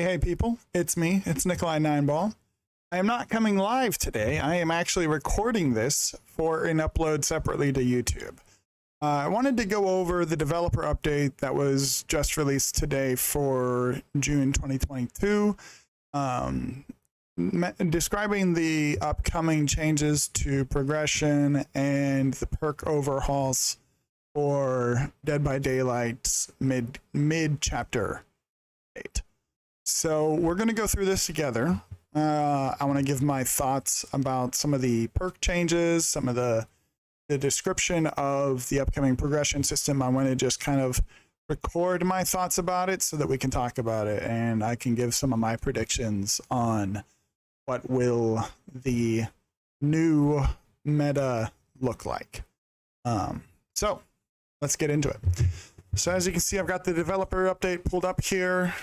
Hey people, it's me, it's Nicolai Nineball. I am not coming live today. I am actually recording this for an upload separately to YouTube. I wanted to go over the developer update that was just released today for June 2022, describing the upcoming changes to progression and the perk overhauls for Dead by Daylight's mid-chapter update. So we're going to go through this together. I want to give my thoughts about some of the perk changes, some of the description of the upcoming progression system. I want to just kind of record my thoughts about it so that we can talk about it, and I can give some of my predictions on what will the new meta look like. So let's get into it. So as you can see, I've got the developer update pulled up here.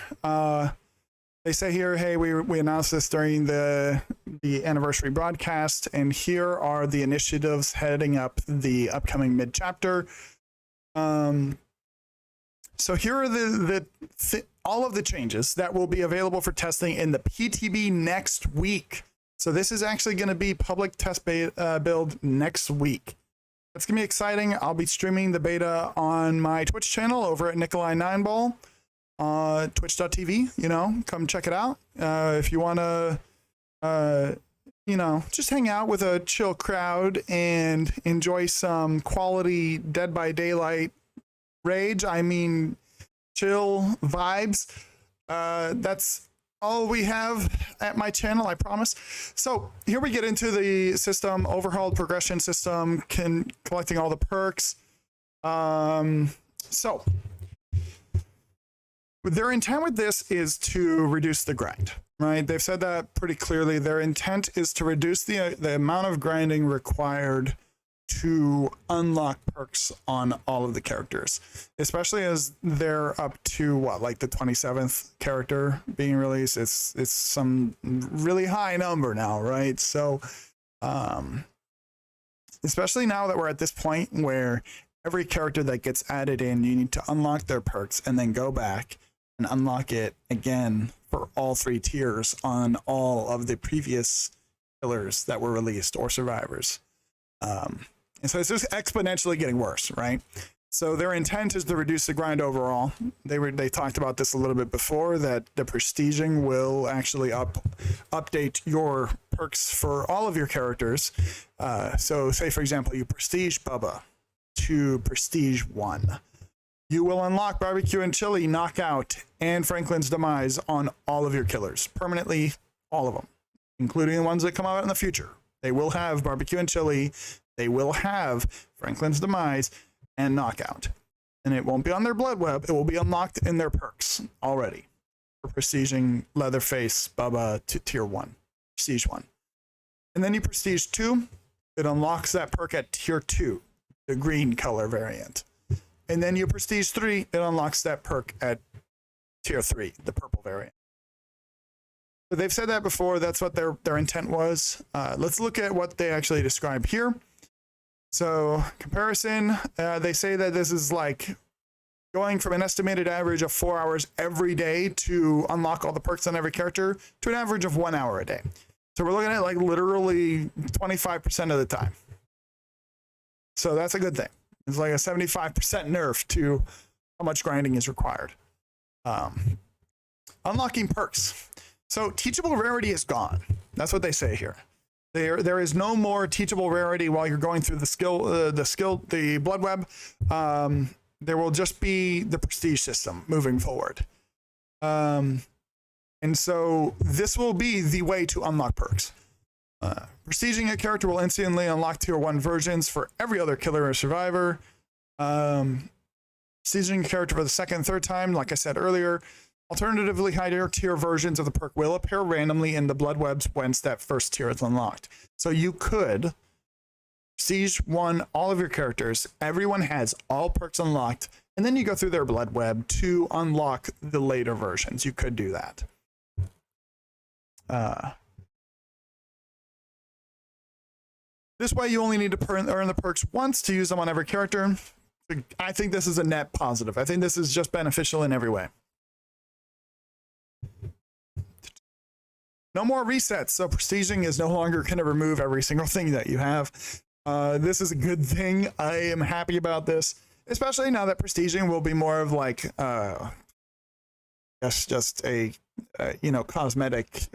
They say here, hey, we announced this during the anniversary broadcast, and here are the initiatives heading up the upcoming mid-chapter. So here are all of the changes that will be available for testing in the PTB next week. So this is actually going to be public test build next week. It's going to be exciting. I'll be streaming the beta on my Twitch channel over at Nicolai Nineball. Twitch.tv, come check it out. If you want to, just hang out with a chill crowd and enjoy some quality Dead by Daylight rage, chill vibes. That's all we have at my channel, I promise. So here we get into the system, overhauled progression system, collecting all the perks. So their intent with this is to reduce the grind, right? They've said that pretty clearly. Their intent is to reduce the amount of grinding required to unlock perks on all of the characters, especially as they're up to like the 27th character being released. It's some really high number now, right? So, especially now that we're at this point where every character that gets added in, you need to unlock their perks and then go back and unlock it again for all 3 tiers on all of the previous killers that were released or survivors. And so it's just exponentially getting worse, right? So their intent is to reduce the grind overall. They talked about this a little bit before, that the prestiging will actually update your perks for all of your characters. So say, for example, you prestige Bubba to prestige 1. You will unlock Barbecue and Chili, Knockout, and Franklin's Demise on all of your killers. Permanently, all of them, including the ones that come out in the future. They will have Barbecue and Chili, they will have Franklin's Demise, and Knockout. And it won't be on their blood web, it will be unlocked in their perks already. For prestiging Leatherface Bubba to tier 1, prestige 1. And then you prestige 2, it unlocks that perk at tier 2, the green color variant. And then you prestige 3, it unlocks that perk at tier 3, the purple variant. But they've said that before, that's what their intent was. Let's look at what they actually describe here. So comparison, they say that this is like going from an estimated average of 4 hours every day to unlock all the perks on every character to an average of 1 hour a day. So we're looking at like literally 25% of the time. So that's a good thing. It's like a 75% nerf to how much grinding is required. Unlocking perks. So teachable rarity is gone. That's what they say here. There is no more teachable rarity while you're going through the blood web. There will just be the prestige system moving forward. And so this will be the way to unlock perks. Prestiging a character will instantly unlock tier 1 versions for every other killer or survivor. Prestiging a character for the second and third time, like I said earlier. Alternatively, higher tier versions of the perk will appear randomly in the blood webs once that first tier is unlocked. So you could prestige 1 all of your characters, everyone has all perks unlocked, and then you go through their blood web to unlock the later versions. You could do that. This way you only need to earn the perks once to use them on every character. I think this is a net positive. I think this is just beneficial in every way. No more resets. So prestiging is no longer going to remove every single thing that you have. This is a good thing. I am happy about this, especially now that prestiging will be more of like, just a, cosmetic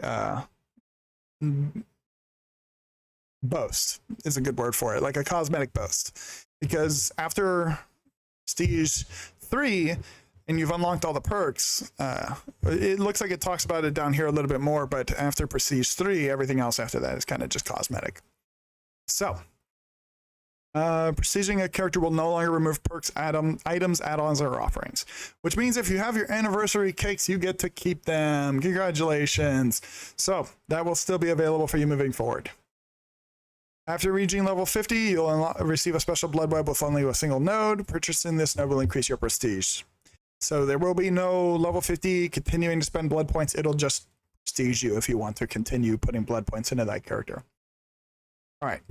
boast is a good word for it, like a cosmetic boast. Because after Prestige 3, and you've unlocked all the perks, it looks like it talks about it down here a little bit more, but after Prestige 3, everything else after that is kind of just cosmetic. So, prestiging a character will no longer remove perks, items, add-ons, or offerings, which means if you have your anniversary cakes, you get to keep them. Congratulations. So, that will still be available for you moving forward. After reaching level 50, you'll receive a special blood web with only a single node. Purchasing this node will increase your prestige. So there will be no level 50 continuing to spend blood points. It'll just prestige you if you want to continue putting blood points into that character. All right.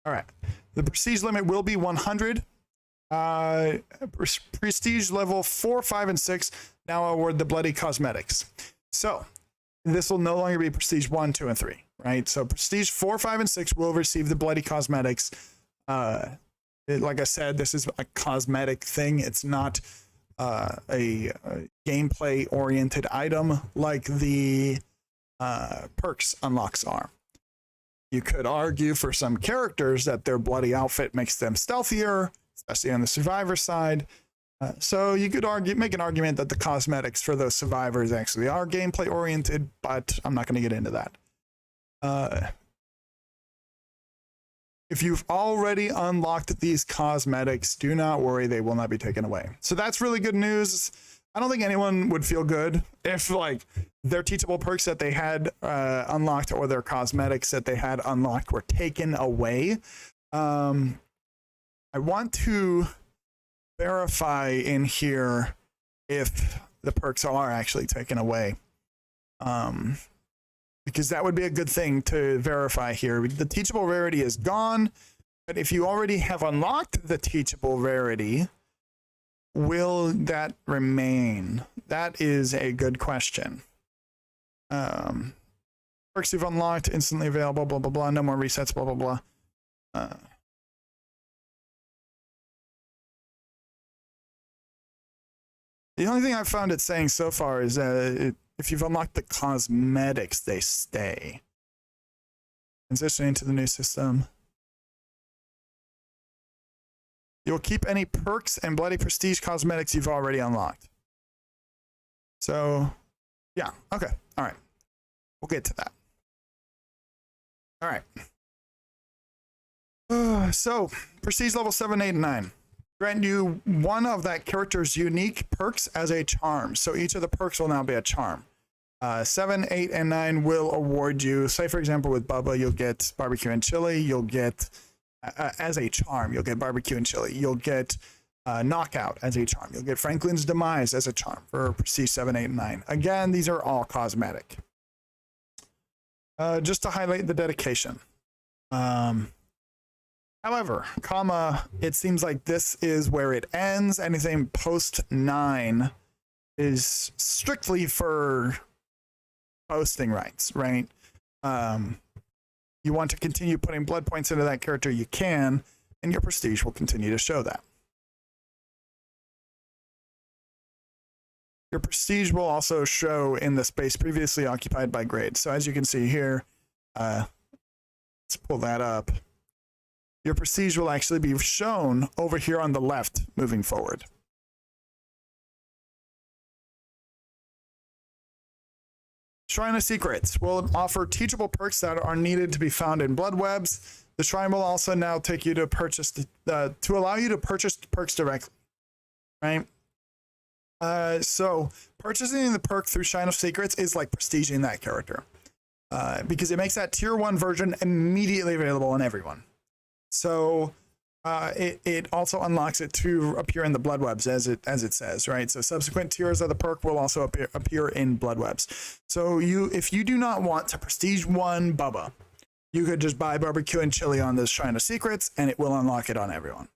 All right. The prestige limit will be 100. Prestige level 4, 5, and 6 now award the bloody cosmetics. So this will no longer be prestige 1, 2, and 3, right? So prestige 4, 5, and 6 will receive the bloody cosmetics. Like I said, this is a cosmetic thing. It's not a gameplay-oriented item like the perks unlocks are. You could argue for some characters that their bloody outfit makes them stealthier, especially on the survivor side. So you could make an argument that the cosmetics for those survivors actually are gameplay-oriented, but I'm not going to get into that. If you've already unlocked these cosmetics, do not worry, they will not be taken away. So that's really good news. I don't think anyone would feel good if like their teachable perks that they had unlocked or their cosmetics that they had unlocked were taken away. I want to verify in here if the perks are actually taken away. Because that would be a good thing to verify here. The teachable rarity is gone, but if you already have unlocked the teachable rarity, will that remain? That is a good question. Perks you've unlocked, instantly available, blah, blah, blah, no more resets, blah, blah, blah. The only thing I've found it saying so far is that if you've unlocked the cosmetics, they stay. Transitioning to the new system. You'll keep any perks and bloody prestige cosmetics you've already unlocked. So, yeah, okay, all right. We'll get to that. All right. So, prestige level 7, 8, and 9. Grant you one of that character's unique perks as a charm. So each of the perks will now be a charm. 7, 8, and 9 will award you, say for example with Bubba, you'll get barbecue and chili. You'll get, as a charm, you'll get barbecue and chili. You'll get knockout as a charm. You'll get Franklin's demise as a charm for prestige 7, 8, and 9. Again, these are all cosmetic. Just to highlight the dedication. However, it seems like this is where it ends. Anything post 9 is strictly for posting rights, right? You want to continue putting blood points into that character, you can, and your prestige will continue to show that. Your prestige will also show in the space previously occupied by grades. So as you can see here, let's pull that up. Your prestige will actually be shown over here on the left moving forward. Shrine of Secrets will offer teachable perks that are needed to be found in blood webs. The shrine will also now take you to purchase to allow you to purchase perks directly, right? So purchasing the perk through Shrine of Secrets is like prestiging that character because it makes that tier 1 version immediately available on everyone. So it also unlocks it to appear in the blood webs as it says, right? So subsequent tiers of the perk will also appear in blood webs. So if you do not want to prestige 1 Bubba, you could just buy barbecue and chili on this Shrine of Secrets and it will unlock it on everyone.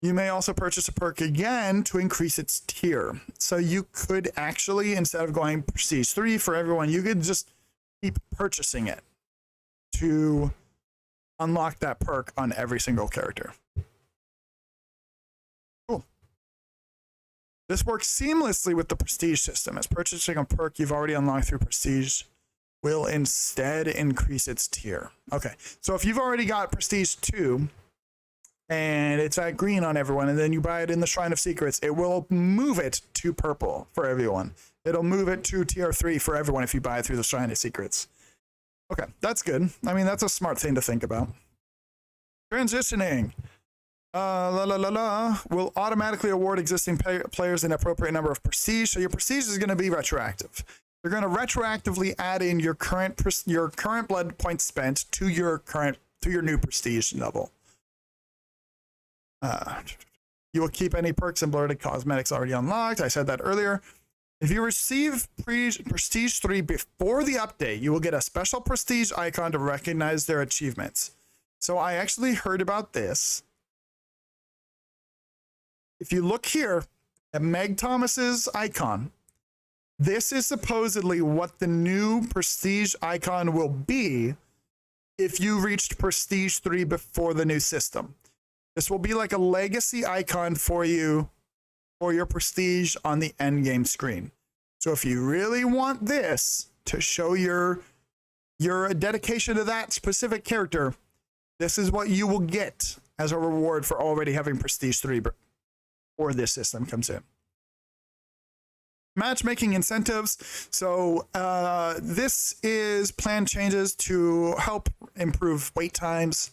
You may also purchase a perk again to increase its tier. So you could actually, instead of going Prestige 3 for everyone, you could just keep purchasing it to unlock that perk on every single character. Cool. This works seamlessly with the Prestige system, as purchasing a perk you've already unlocked through Prestige will instead increase its tier. Okay, so if you've already got Prestige 2, and it's at green on everyone, and then you buy it in the Shrine of Secrets, it will move it to purple for everyone. It'll move it to tier 3 for everyone if you buy it through the Shrine of Secrets. Okay, that's good. I mean, that's a smart thing to think about. Transitioning. Will automatically award existing players an appropriate number of prestige. So your prestige is going to be retroactive. You're going to retroactively add in your current blood points spent to your new prestige level. You will keep any perks and blurred cosmetics already unlocked. I said that earlier. If you receive Prestige 3 before the update, you will get a special Prestige icon to recognize their achievements. So I actually heard about this. If you look here at Meg Thomas's icon, this is supposedly what the new Prestige icon will be if you reached Prestige 3 before the new system. This will be like a legacy icon for you for your prestige on the end game screen. So if you really want this to show your dedication to that specific character, this is what you will get as a reward for already having Prestige 3 before this system comes in. Matchmaking incentives. So this is plan changes to help improve wait times.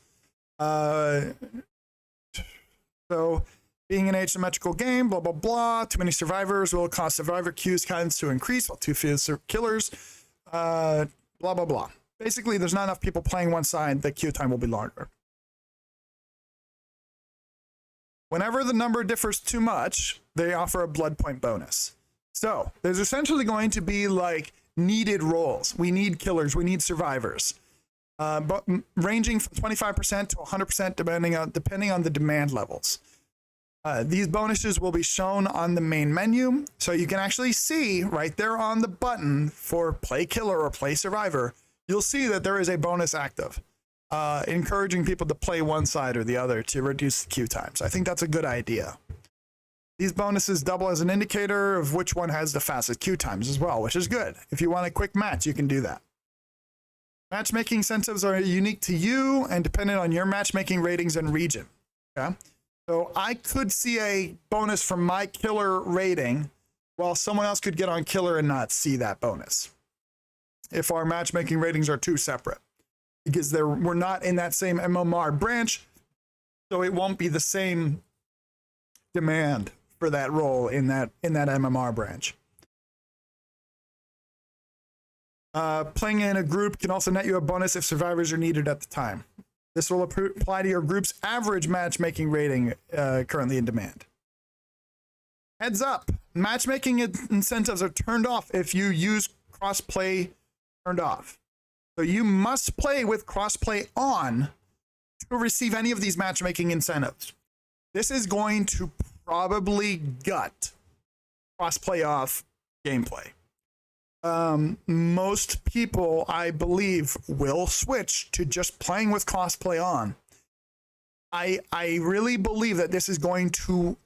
So being an asymmetrical game, blah, blah, blah. Too many survivors will cause survivor queues counts to increase, while too few killers, blah, blah, blah. Basically, there's not enough people playing one side, the queue time will be longer. Whenever the number differs too much, they offer a blood point bonus. So there's essentially going to be like needed roles. We need killers, we need survivors. But ranging from 25% to 100% depending on the demand levels. These bonuses will be shown on the main menu, so you can actually see right there on the button for play killer or play survivor, you'll see that there is a bonus active, encouraging people to play one side or the other to reduce the queue times. I think that's a good idea. These bonuses double as an indicator of which one has the fastest queue times as well, which is good. If you want a quick match, you can do that. Matchmaking incentives are unique to you and dependent on your matchmaking ratings and region. Okay? So I could see a bonus from my killer rating while someone else could get on killer and not see that bonus if our matchmaking ratings are too separate, because we're not in that same MMR branch, so it won't be the same demand for that role in that MMR branch. Playing in a group can also net you a bonus if survivors are needed at the time. This will apply to your group's average matchmaking rating currently in demand. Heads up, matchmaking incentives are turned off if you use crossplay turned off. So you must play with crossplay on to receive any of these matchmaking incentives. This is going to probably gut crossplay off gameplay. Most people, I believe, will switch to just playing with crossplay on. I really believe that this is going to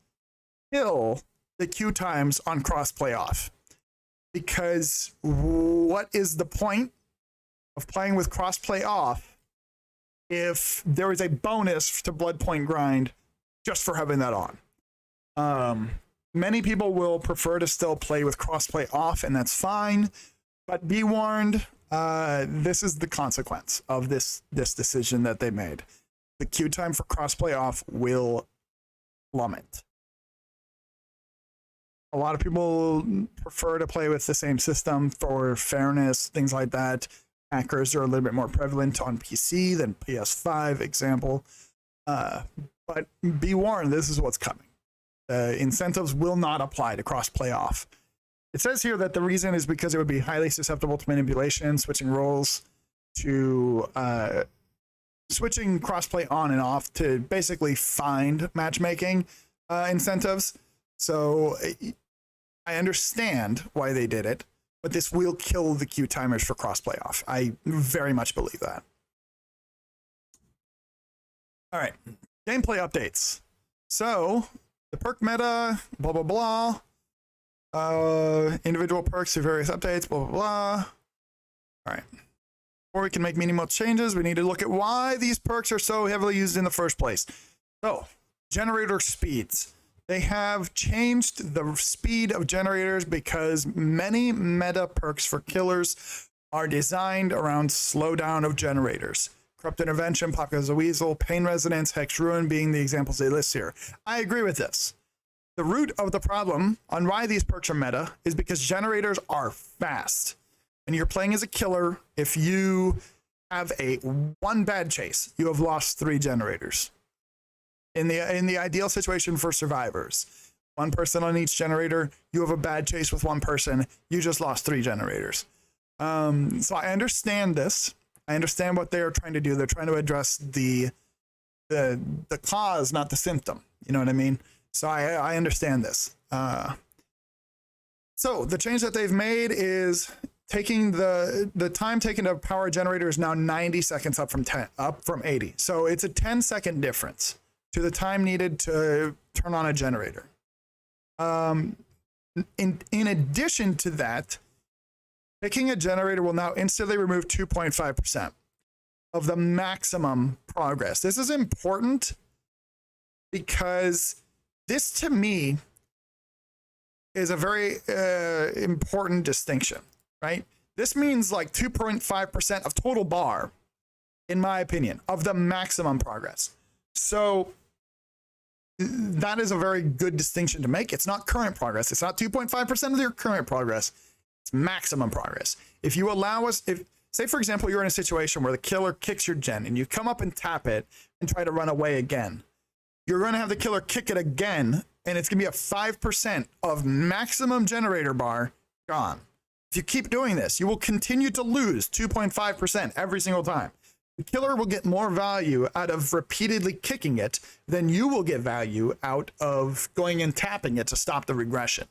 kill the queue times on crossplay off. Because what is the point of playing with crossplay off if there is a bonus to blood point grind just for having that on? Many people will prefer to still play with crossplay off, and that's fine. But be warned, this is the consequence of this decision that they made. The queue time for crossplay off will plummet. A lot of people prefer to play with the same system for fairness, things like that. Hackers are a little bit more prevalent on PC than PS5, example. But be warned, this is what's coming. Incentives will not apply to cross-play off. It says here that the reason is because it would be highly susceptible to manipulation, switching roles to switching crossplay on and off to basically find matchmaking incentives. So I understand why they did it, but this will kill the queue timers for crossplay off. I very much believe that. All right, gameplay updates. So the perk meta, blah, blah, blah. Individual perks through various updates, blah, blah, blah. All right. Before we can make meaningful changes, we need to look at why these perks are so heavily used in the first place. So, generator speeds. They have changed the speed of generators because many meta perks for killers are designed around slowdown of generators. Corrupt Intervention, Pop Goes the Weasel, Pain Resonance, Hex Ruin being the examples they list here. I agree with this. The root of the problem on why these perks are meta is because generators are fast. When you're playing as a killer, if you have one bad chase, you have lost 3 generators. In the ideal situation for survivors, 1 person on each generator, you have a bad chase with 1 person, you just lost 3 generators. So I understand this. I understand what they are trying to do. They're trying to address the cause, not the symptom. You know what I mean? So I understand this. So the change that they've made is taking the time taken to power a generator is now 90 seconds up from 80. So it's a 10-second difference to the time needed to turn on a generator. In addition to that, picking a generator will now instantly remove 2.5% of the maximum progress. This is important because this, to me, is a very important distinction, right? This means like 2.5% of total bar, in my opinion, of the maximum progress. So that is a very good distinction to make. It's not current progress. It's not 2.5% of your current progress. It's maximum progress. If you allow us, say for example, you're in a situation where the killer kicks your gen and you come up and tap it and try to run away again, you're going to have the killer kick it again, and it's going to be a 5% of maximum generator bar gone. If you keep doing this, you will continue to lose 2.5% every single time. The killer will get more value out of repeatedly kicking it than you will get value out of going and tapping it to stop the regression.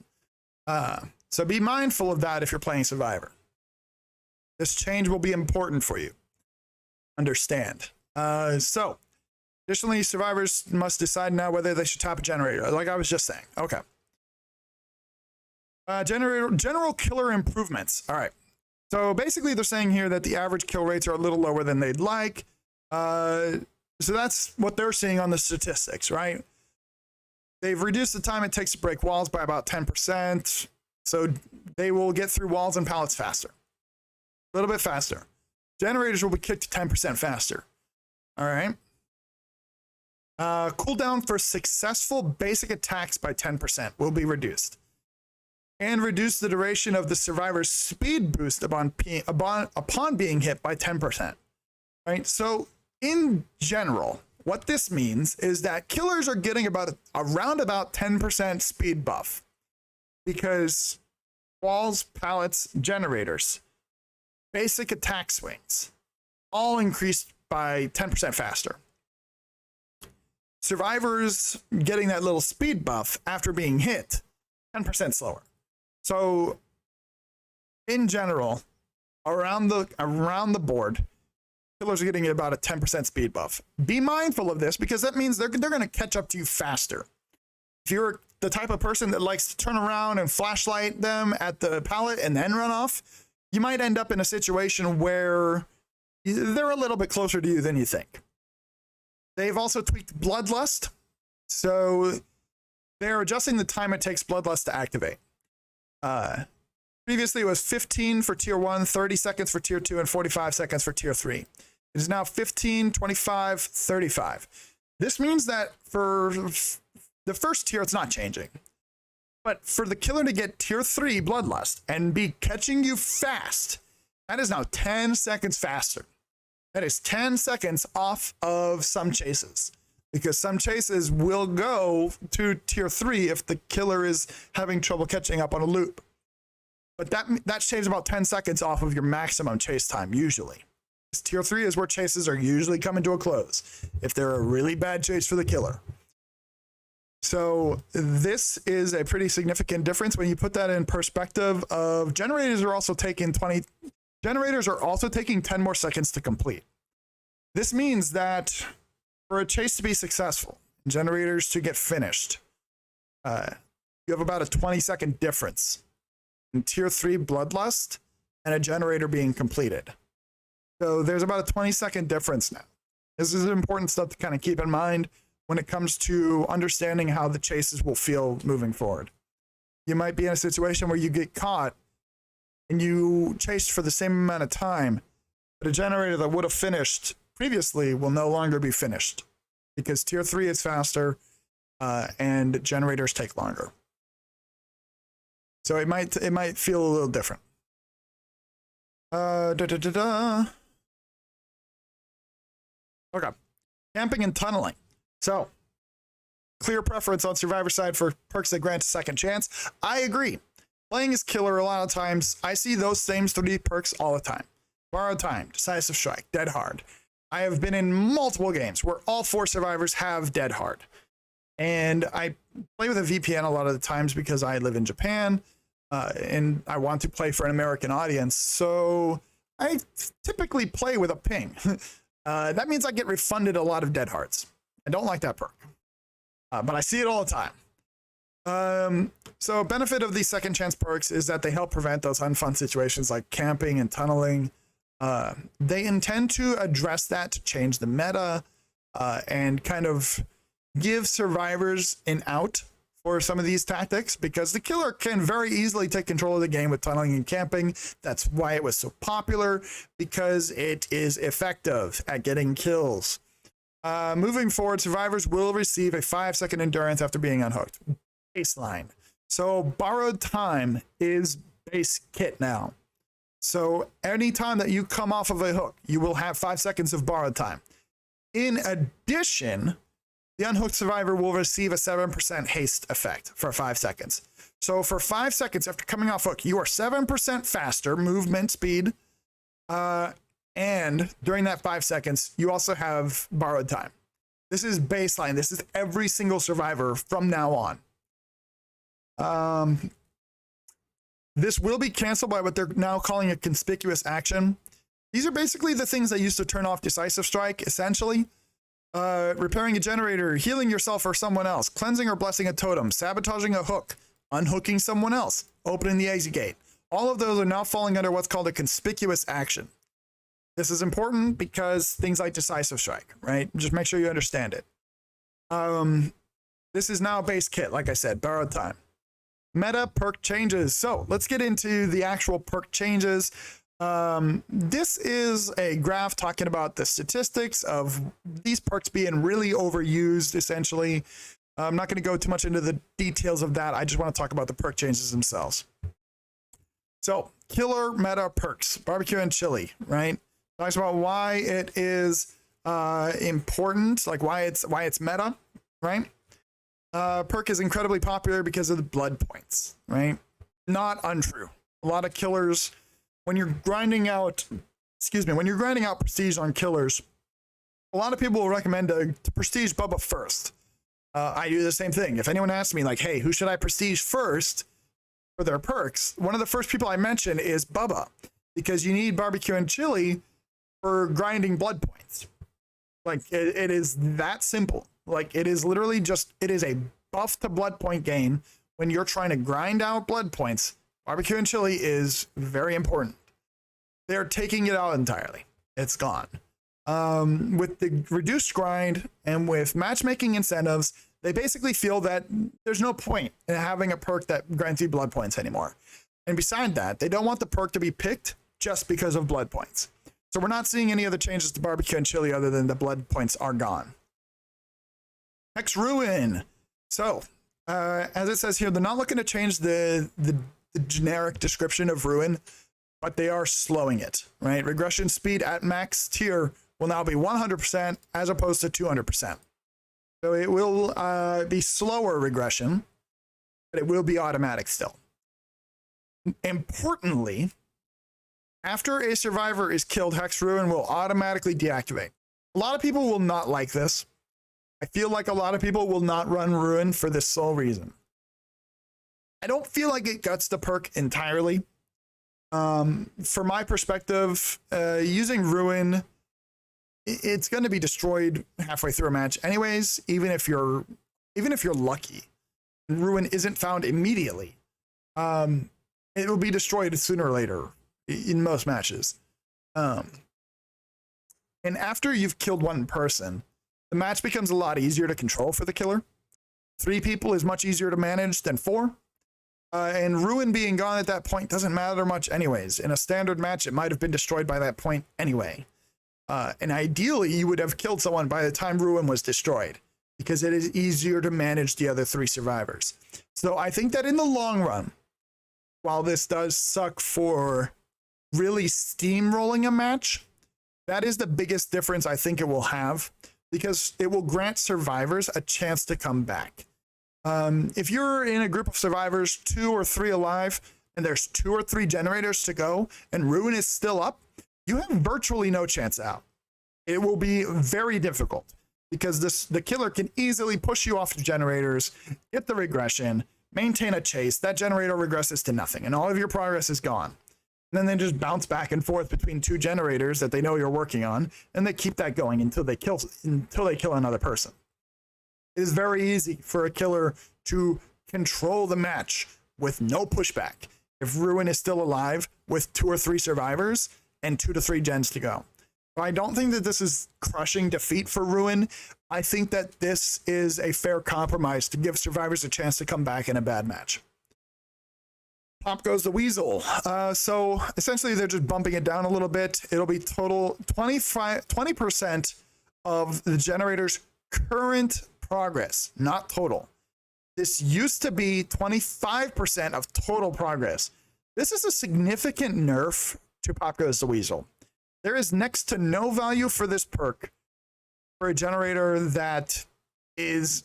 So be mindful of that if you're playing Survivor. This change will be important for you. Understand. So, additionally, survivors must decide now whether they should tap a generator, like I was just saying. Okay. General killer improvements. All right. So basically they're saying here that the average kill rates are a little lower than they'd like. So that's what they're seeing on the statistics, right? They've reduced the time it takes to break walls by about 10%. So they will get through walls and pallets faster. A little bit faster. Generators will be kicked 10% faster. All right. Cooldown for successful basic attacks by 10% will be reduced. And reduce the duration of the survivor's speed boost upon being hit by 10%. Right? So in general, what this means is that killers are getting around about 10% speed buff. Because walls, pallets, generators, basic attack swings, all increased by 10% faster. Survivors getting that little speed buff after being hit, 10% slower. So, in general, around the board, killers are getting about a 10% speed buff. Be mindful of this because that means they're going to catch up to you faster. If you're the type of person that likes to turn around and flashlight them at the pallet and then run off, you might end up in a situation where they're a little bit closer to you than you think. They've also tweaked Bloodlust, so they're adjusting the time it takes Bloodlust to activate. Previously it was 15 for tier 1, 30 seconds for tier 2, and 45 seconds for tier 3. It is now 15, 25, 35. This means that for the first tier, it's not changing. But for the killer to get tier 3 Bloodlust and be catching you fast, that is now 10 seconds faster. That is 10 seconds off of some chases. Because some chases will go to tier 3 if the killer is having trouble catching up on a loop. But that shaves about 10 seconds off of your maximum chase time, usually. Tier 3 is where chases are usually coming to a close if they're a really bad chase for the killer. So this is a pretty significant difference when you put that in perspective of generators are also taking 10 more seconds to complete. This means that for a chase to be successful, generators to get finished, you have about a 20-second difference in Tier 3 Bloodlust and a generator being completed. So there's about a 20-second difference now. This is important stuff to kind of keep in mind when it comes to understanding how the chases will feel moving forward. You might be in a situation where you get caught and you chased for the same amount of time, but a generator that would have finished previously will no longer be finished because Tier 3 is faster and generators take longer. So it might feel a little different. Okay, camping and tunneling. So, clear preference on Survivor side for perks that grant a second chance. I agree. Playing as killer a lot of times, I see those same 3 perks all the time. Borrowed Time, Decisive Strike, Dead Hard. I have been in multiple games where all 4 survivors have Dead Hard. And I play with a VPN a lot of the times because I live in Japan and I want to play for an American audience. So I typically play with a ping. That means I get refunded a lot of Dead Hards. I don't like that perk, but I see it all the time. So benefit of these second chance perks is that they help prevent those unfun situations like camping and tunneling. They intend to address that to change the meta and kind of give survivors an out for some of these tactics because the killer can very easily take control of the game with tunneling and camping. That's why it was so popular, because it is effective at getting kills. Moving forward, survivors will receive a 5-second endurance after being unhooked. Baseline. So Borrowed Time is base kit now. So anytime that you come off of a hook, you will have 5 seconds of Borrowed Time. In addition, the unhooked survivor will receive a 7% haste effect for 5 seconds. So for 5 seconds after coming off hook, you are 7% faster movement speed. And during that 5 seconds, you also have Borrowed Time. This is baseline. This is every single survivor from now on. This will be canceled by what they're now calling a conspicuous action. These are basically the things that used to turn off Decisive Strike, essentially. Repairing a generator, healing yourself or someone else, cleansing or blessing a totem, sabotaging a hook, unhooking someone else, opening the exit gate. All of those are now falling under what's called a conspicuous action. This is important because things like Decisive Strike, right? Just make sure you understand it. This is now a base kit, like I said, Borrowed Time. Meta perk changes. So let's get into the actual perk changes. This is a graph talking about the statistics of these perks being really overused, essentially. I'm not going to go too much into the details of that. I just want to talk about the perk changes themselves. So, killer meta perks, barbecue and chili, right? Talks about why it is important, like why it's meta, right? Perk is incredibly popular because of the blood points, right? Not untrue. A lot of killers, when you're grinding out prestige on killers, a lot of people will recommend to prestige Bubba first. I do the same thing. If anyone asks me like, hey, who should I prestige first for their perks? One of the first people I mention is Bubba, because you need barbecue and chili for grinding blood points. Like it is that simple. Like it is literally just, it is a buff to blood point gain. When you're trying to grind out blood points, barbecue and chili is very important. They're taking it out entirely. It's gone. With the reduced grind and with matchmaking incentives, they basically feel that there's no point in having a perk that grants you blood points anymore. And beside that, they don't want the perk to be picked just because of blood points. So we're not seeing any other changes to barbecue and chili other than the blood points are gone. Hex Ruin. So, as it says here, they're not looking to change the generic description of Ruin, but they are slowing it, right? Regression speed at max tier will now be 100% as opposed to 200%. So it will be slower regression, but it will be automatic still. Importantly, After a survivor is killed, Hex Ruin will automatically deactivate. A lot of people will not like this. I feel like a lot of people will not run Ruin for this sole reason. I don't feel like it guts the perk entirely. From my perspective, using Ruin, it's going to be destroyed halfway through a match anyways, even if you're lucky. Ruin isn't found immediately. It will be destroyed sooner or later in most matches. And after you've killed one person, the match becomes a lot easier to control for the killer. 3 people is much easier to manage than 4. And Ruin being gone at that point doesn't matter much anyways. In a standard match, it might have been destroyed by that point anyway. And ideally, you would have killed someone by the time Ruin was destroyed, because it is easier to manage the other 3 survivors. So I think that in the long run, while this does suck for really steamrolling a match, that is the biggest difference I think it will have, because it will grant survivors a chance to come back. If you're in a group of survivors, 2 or 3 alive, and there's 2 or 3 generators to go, and Ruin is still up, you have virtually no chance out. It will be very difficult, because the killer can easily push you off the generators, get the regression, maintain a chase. That generator regresses to nothing, and all of your progress is gone. And then they just bounce back and forth between 2 generators that they know you're working on, and they keep that going until they kill another person. It is very easy for a killer to control the match with no pushback if Ruin is still alive with 2 or 3 survivors and 2 to 3 gens to go. So I don't think that this is crushing defeat for Ruin. I think that this is a fair compromise to give survivors a chance to come back in a bad match. Pop Goes the Weasel. So essentially they're just bumping it down a little bit. It'll be total 20% of the generator's current progress, not total. This used to be 25% of total progress. This is a significant nerf to Pop Goes the Weasel. There is next to no value for this perk for a generator that is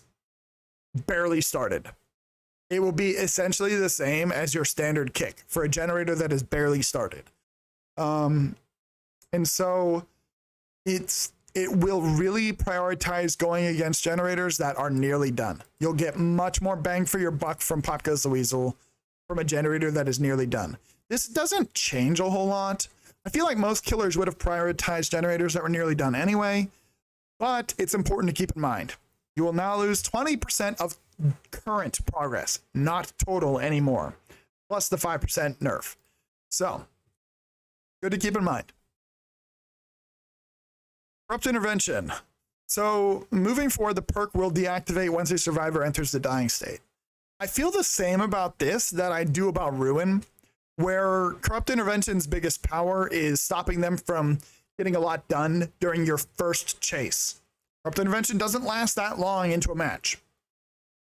barely started. It will be essentially the same as your standard kick for a generator that is barely started. And so it will really prioritize going against generators that are nearly done. You'll get much more bang for your buck from Pop Goes the Weasel from a generator that is nearly done. This doesn't change a whole lot. I feel like most killers would have prioritized generators that were nearly done anyway, but it's important to keep in mind. You will now lose 20% of current progress, not total anymore, plus the 5% nerf. So, good to keep in mind. Corrupt Intervention. So, moving forward, the perk will deactivate once a survivor enters the dying state. I feel the same about this that I do about Ruin, where Corrupt Intervention's biggest power is stopping them from getting a lot done during your first chase. Corrupt Intervention doesn't last that long into a match.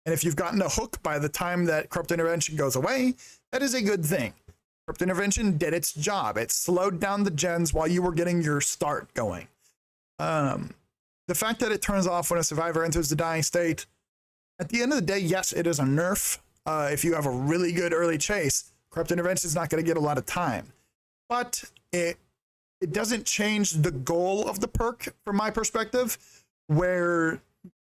And if you've gotten a hook by the time that Corrupt Intervention goes away, that is a good thing. Corrupt Intervention did its job. It slowed down the gens while you were getting your start going. The fact that it turns off when a survivor enters the dying state, at the end of the day, yes, it is a nerf. If you have a really good early chase, Corrupt Intervention is not going to get a lot of time. But it doesn't change the goal of the perk, from my perspective, where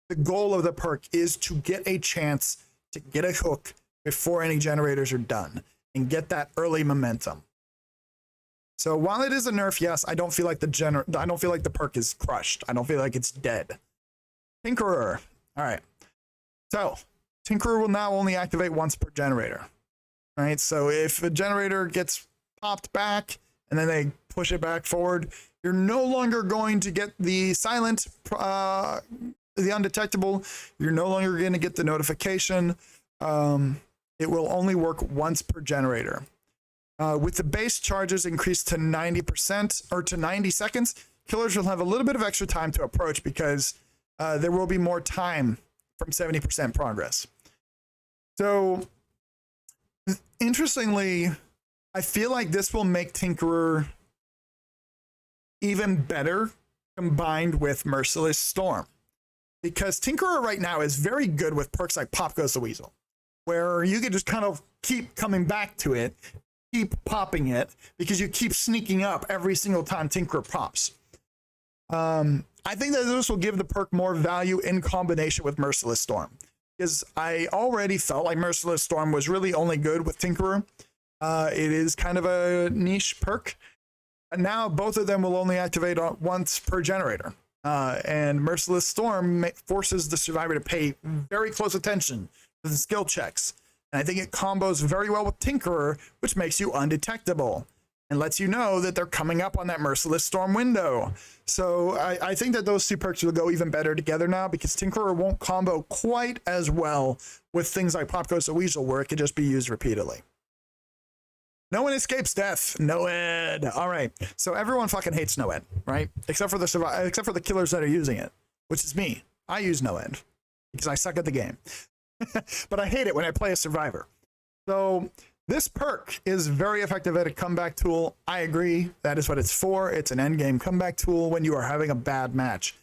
the goal of the perk is to get a chance to get a hook before any generators are done and get that early momentum. So while it is a nerf, yes, I don't feel like the perk is crushed. I don't feel like it's dead. Tinkerer. All right. So Tinkerer will now only activate once per generator. All right. So if a generator gets popped back and then they push it back forward, you're no longer going to get the silent, the undetectable. You're no longer going to get the notification. It will only work once per generator. With the base charges increased to 90% or to 90 seconds, killers will have a little bit of extra time to approach because there will be more time from 70% progress. So, interestingly, I feel like this will make Tinkerer even better combined with Merciless Storm. Because Tinkerer right now is very good with perks like Pop Goes the Weasel, where you can just kind of keep coming back to it keep popping it because you keep sneaking up every single time Tinkerer pops. I think that this will give the perk more value in combination with Merciless Storm, because I already felt like Merciless Storm was really only good with Tinkerer. It is kind of a niche perk. And now both of them will only activate once per generator. And Merciless Storm forces the survivor to pay very close attention to the skill checks. And I think it combos very well with Tinkerer, which makes you undetectable and lets you know that they're coming up on that Merciless Storm window. So I think that those two perks will go even better together now, because Tinkerer won't combo quite as well with things like Pop Goes the Weasel, where it could just be used repeatedly. No one escapes death. NOED. All right. So everyone fucking hates NOED, right? Except for the killers that are using it, which is me. I use NOED because I suck at the game. But I hate it when I play a survivor. So this perk is very effective at a comeback tool. I agree. That is what it's for. It's an endgame comeback tool when you are having a bad match.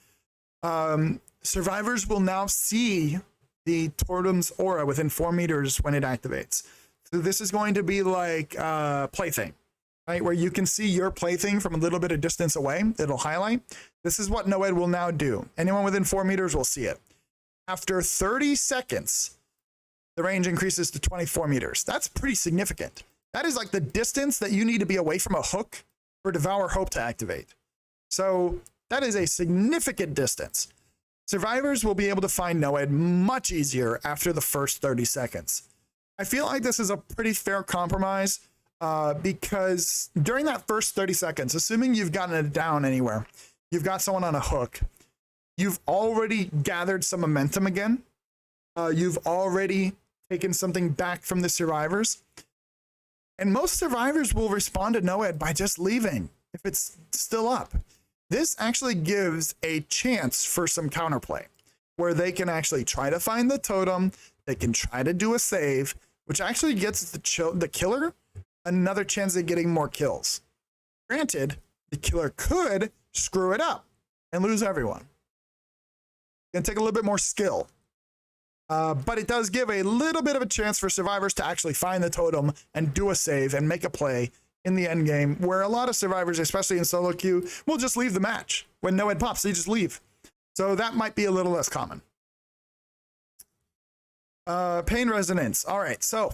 Survivors will now see the totem's aura within 4 meters when it activates. So this is going to be like Plaything, right? Where you can see your Plaything from a little bit of distance away. It'll highlight. This is what NOED will now do. Anyone within 4 meters will see it. After 30 seconds, the range increases to 24 meters. That's pretty significant. That is like the distance that you need to be away from a hook for Devour Hope to activate. So that is a significant distance. Survivors will be able to find NOED much easier after the first 30 seconds. I feel like this is a pretty fair compromise because during that first 30 seconds, assuming you've gotten it down anywhere, you've got someone on a hook, you've already gathered some momentum again. You've already taken something back from the survivors. And most survivors will respond to NOED by just leaving if it's still up. This actually gives a chance for some counterplay where they can actually try to find the totem. They can try to do a save, which actually gets the killer another chance at getting more kills. Granted, the killer could screw it up and lose everyone. It's going to take a little bit more skill. But it does give a little bit of a chance for survivors to actually find the totem and do a save and make a play in the end game, where a lot of survivors, especially in solo queue, will just leave the match. When NOED pops, they just leave. So that might be a little less common. Pain resonance. All right, so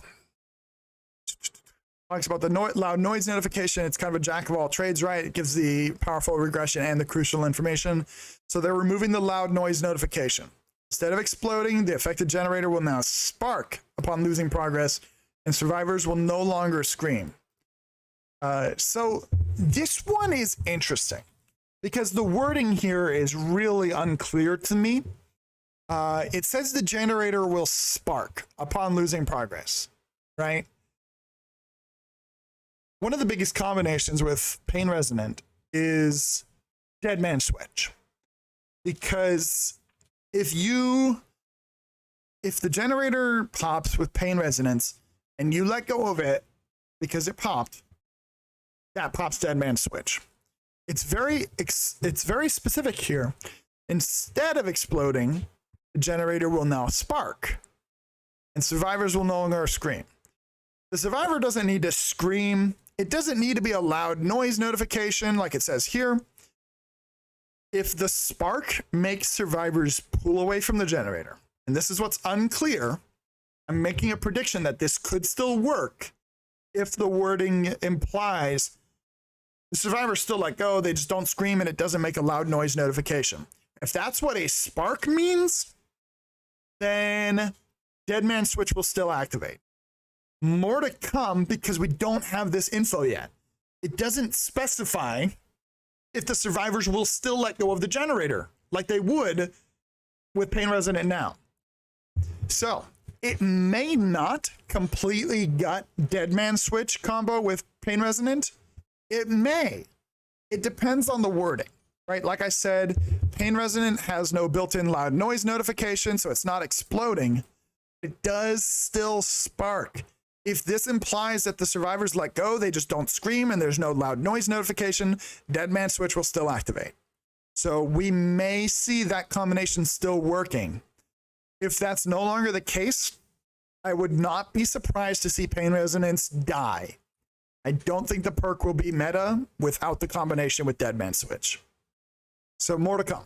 talks about the loud noise notification. It's kind of a jack of all trades, right? It gives the powerful regression and the crucial information. So they're removing the loud noise notification. Instead of exploding, the affected generator will now spark upon losing progress, and survivors will no longer scream. So this one is interesting because the wording here is really unclear to me. It says the generator will spark upon losing progress, right? One of the biggest combinations with Pain Resonant is Dead Man Switch. Because if the generator pops with Pain Resonance and you let go of it because it popped, that pops Dead Man Switch. It's very specific here. Instead of exploding, the generator will now spark, and survivors will no longer scream. The survivor doesn't need to scream. It doesn't need to be a loud noise notification like it says here. If the spark makes survivors pull away from the generator, and this is what's unclear, I'm making a prediction that this could still work if the wording implies the survivors still let go, they just don't scream, and it doesn't make a loud noise notification. If that's what a spark means, then Dead Man Switch will still activate. More to come because we don't have this info yet. It doesn't specify if the survivors will still let go of the generator like they would with Pain Resonant now. So it may not completely gut Dead Man Switch combo with Pain Resonant. It may. It depends on the wording, right? Like I said, Pain Resonant has no built-in loud noise notification, so it's not exploding. It does still spark. If this implies that the survivors let go, they just don't scream and there's no loud noise notification, Dead Man Switch will still activate. So we may see that combination still working. If that's no longer the case, I would not be surprised to see Pain Resonance die. I don't think the perk will be meta without the combination with Dead Man Switch. So more to come.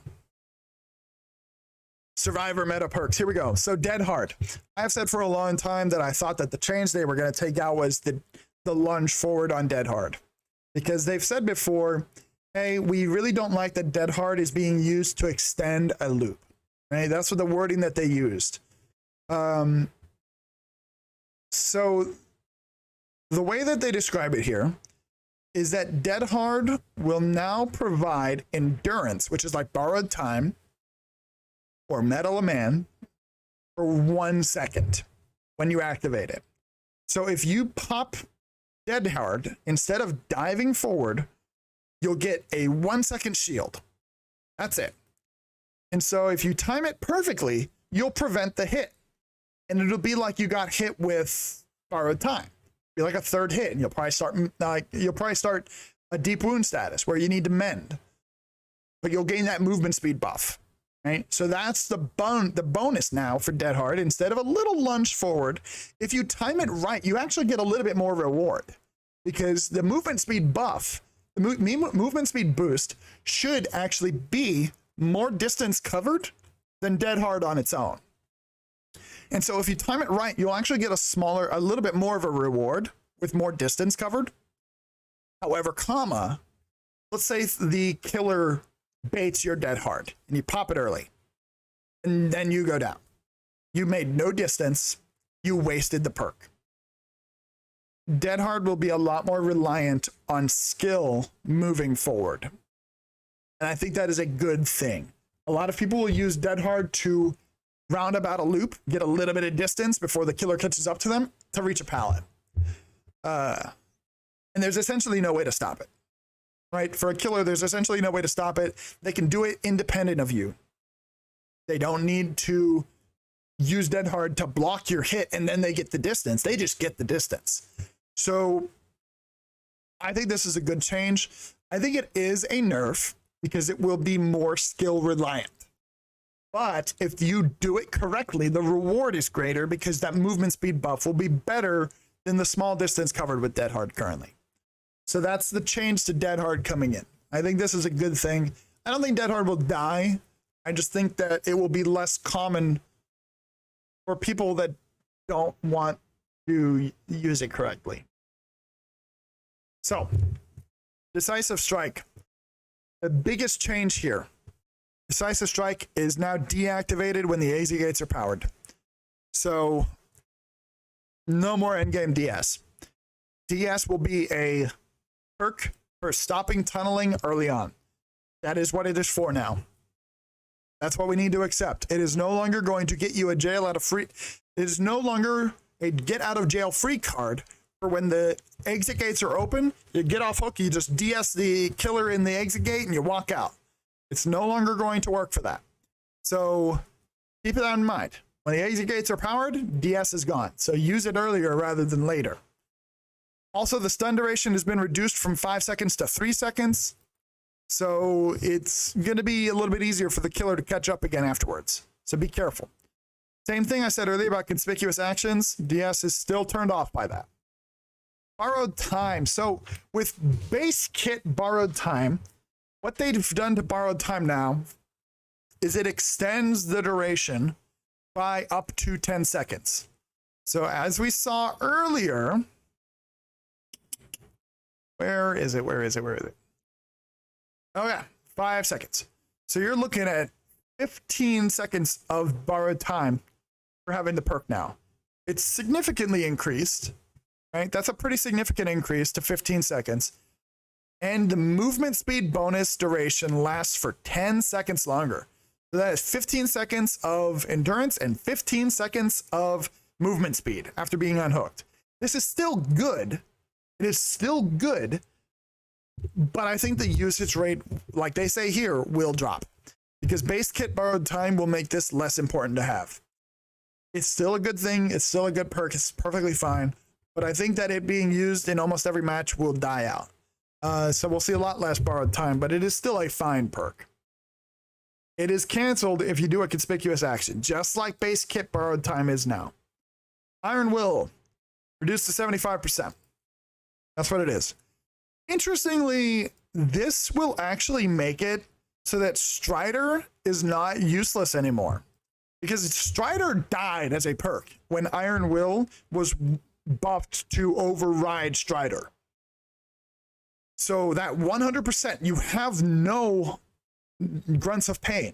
Survivor meta perks. Here we go. So Dead Hard. I've said for a long time that I thought that the change they were going to take out was the lunge forward on Dead Hard. Because they've said before, hey, we really don't like that Dead Hard is being used to extend a loop. Right? That's what the wording that they used. So the way that they describe it here is that Dead Hard will now provide endurance, which is like borrowed time, or Metal a Man, for 1 second when you activate it. So if you pop Dead Hard, instead of diving forward, you'll get a 1 second shield. That's it. And so if you time it perfectly, you'll prevent the hit. And it'll be like you got hit with borrowed time. Be like a third hit, and you'll probably start a deep wound status where you need to mend. But you'll gain that movement speed buff. Right? So that's the bonus now for Dead Hard. Instead of a little lunge forward, if you time it right, you actually get a little bit more reward, because the movement speed buff, the movement speed boost, should actually be more distance covered than Dead Hard on its own. And so if you time it right, you'll actually get a little bit more of a reward with more distance covered. However, let's say the killer baits your Dead Hard and you pop it early, and then you go down. You made no distance. You wasted the perk. Dead Hard will be a lot more reliant on skill moving forward. And I think that is a good thing. A lot of people will use Dead Hard to round about a loop, get a little bit of distance before the killer catches up to them to reach a pallet. And there's essentially no way to stop it. Right? For a killer, there's essentially no way to stop it. They can do it independent of you. They don't need to use Dead Hard to block your hit and then they get the distance. They just get the distance. So I think this is a good change. I think it is a nerf because it will be more skill reliant. But if you do it correctly, the reward is greater because that movement speed buff will be better than the small distance covered with Dead Hard currently. So that's the change to Dead Hard coming in. I think this is a good thing. I don't think Dead Hard will die. I just think that it will be less common for people that don't want to use it correctly. So, Decisive Strike. The biggest change here. Decisive Strike is now deactivated when the AZ gates are powered. So, no more endgame DS. DS will be a perk for stopping tunneling early on. That is what it is for now. That's what we need to accept. It is no longer going to get you a jail out of free. It is no longer a get out of jail free card for when the exit gates are open. You get off hook, you just DS the killer in the exit gate and you walk out. It's no longer going to work for that. So keep that in mind. When the exit gates are powered, DS is gone. So use it earlier rather than later. Also, the stun duration has been reduced from 5 seconds to 3 seconds. So it's going to be a little bit easier for the killer to catch up again afterwards. So be careful. Same thing I said earlier about conspicuous actions. DS is still turned off by that. Borrowed time. So with base kit borrowed time, what they've done to borrowed time now is it extends the duration by up to 10 seconds. So as we saw earlier, where is it? Oh yeah, 5 seconds. So you're looking at 15 seconds of borrowed time for having the perk now. It's significantly increased, right? That's a pretty significant increase to 15 seconds. And the movement speed bonus duration lasts for 10 seconds longer. So that is 15 seconds of endurance and 15 seconds of movement speed after being unhooked. This is still good. It is still good, but I think the usage rate, like they say here, will drop because base kit borrowed time will make this less important to have. It's still a good thing. It's still a good perk. It's perfectly fine, but I think that it being used in almost every match will die out. So we'll see a lot less borrowed time, but it is still a fine perk. It is canceled if you do a conspicuous action, just like base kit borrowed time is now. Iron Will, reduced to 75%. That's what it is. Interestingly, this will actually make it so that Strider is not useless anymore. Because Strider died as a perk when Iron Will was buffed to override Strider. So that 100%, you have no grunts of pain.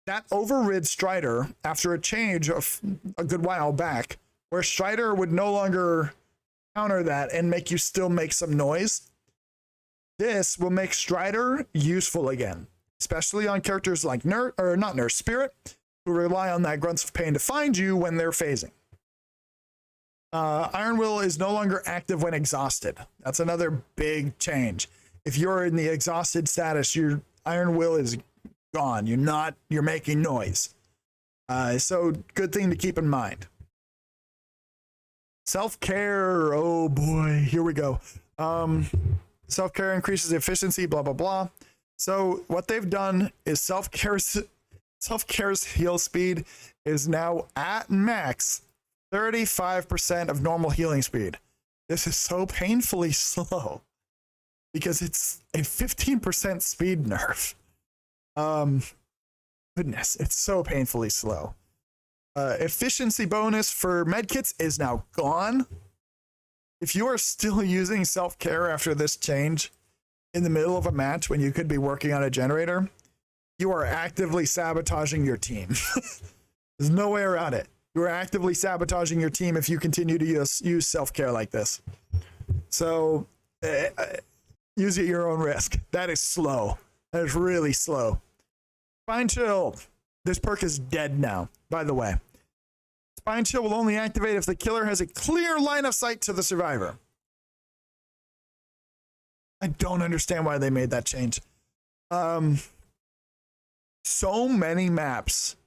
That overrid Strider after a change of a good while back, where Strider would no longer counter that and make you still make some noise. This will make Strider useful again, especially on characters like Spirit, who rely on that grunts of pain to find you when they're phasing. Iron Will is no longer active when exhausted. That's another big change. If you're in the exhausted status, your Iron Will is gone. You're making noise. So good thing to keep in mind. Self-care, oh boy, here we go. Self-care increases efficiency, blah, blah, blah. So what they've done is self-care's heal speed is now at max 35% of normal healing speed. This is so painfully slow because it's a 15% speed nerf. Goodness, it's so painfully slow. Efficiency bonus for medkits is now gone. If you are still using self-care after this change in the middle of a match when you could be working on a generator, you are actively sabotaging your team. There's no way around it. You are actively sabotaging your team if you continue to use self-care like this. So use it at your own risk. That is slow. That is really slow. Spine Chill. This perk is dead now, by the way. Spine Chill will only activate if the killer has a clear line of sight to the survivor. I don't understand why they made that change. So many maps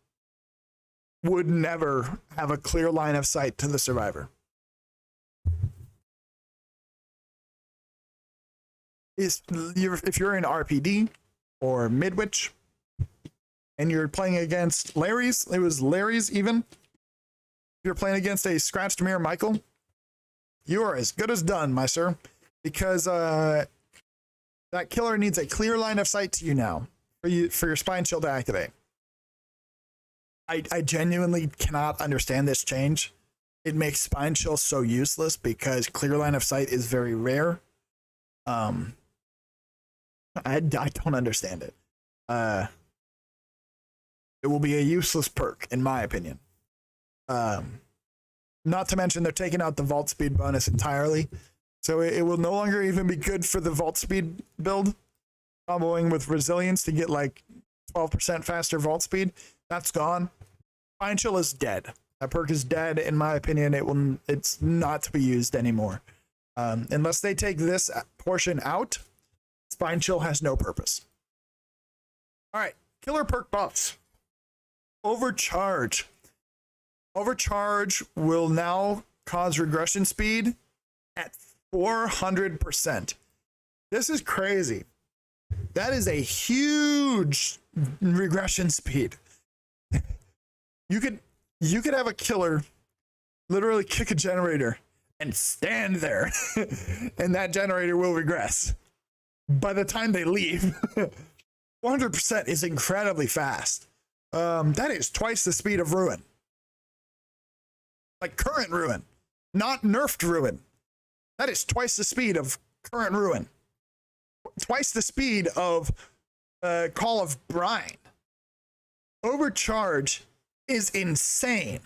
would never have a clear line of sight to the survivor. If you're in RPD or Midwich and you're playing against Larry's, it was Larry's even. If you're playing against a scratched mirror Michael, you are as good as done, my sir, because that killer needs a clear line of sight to you now for your Spine Chill to activate. I genuinely cannot understand this change. It makes Spine Chill so useless because clear line of sight is very rare. I don't understand it. It will be a useless perk, in my opinion. Not to mention they're taking out the vault speed bonus entirely. So it will no longer even be good for the vault speed build, comboing with resilience to get like 12% faster vault speed. That's gone. Spine Chill is dead. That perk is dead. In my opinion, it's not to be used anymore. Unless they take this portion out, Spine Chill has no purpose. All right, killer perk buffs. Overcharge. Overcharge will now cause regression speed at 400%. This is crazy. That is a huge regression speed. You could have a killer literally kick a generator and stand there and that generator will regress. By the time they leave, 400% is incredibly fast. That is twice the speed of Ruin. Like current Ruin, not nerfed Ruin. That is twice the speed of current Ruin. Twice the speed of Call of Brine. Overcharge is insane.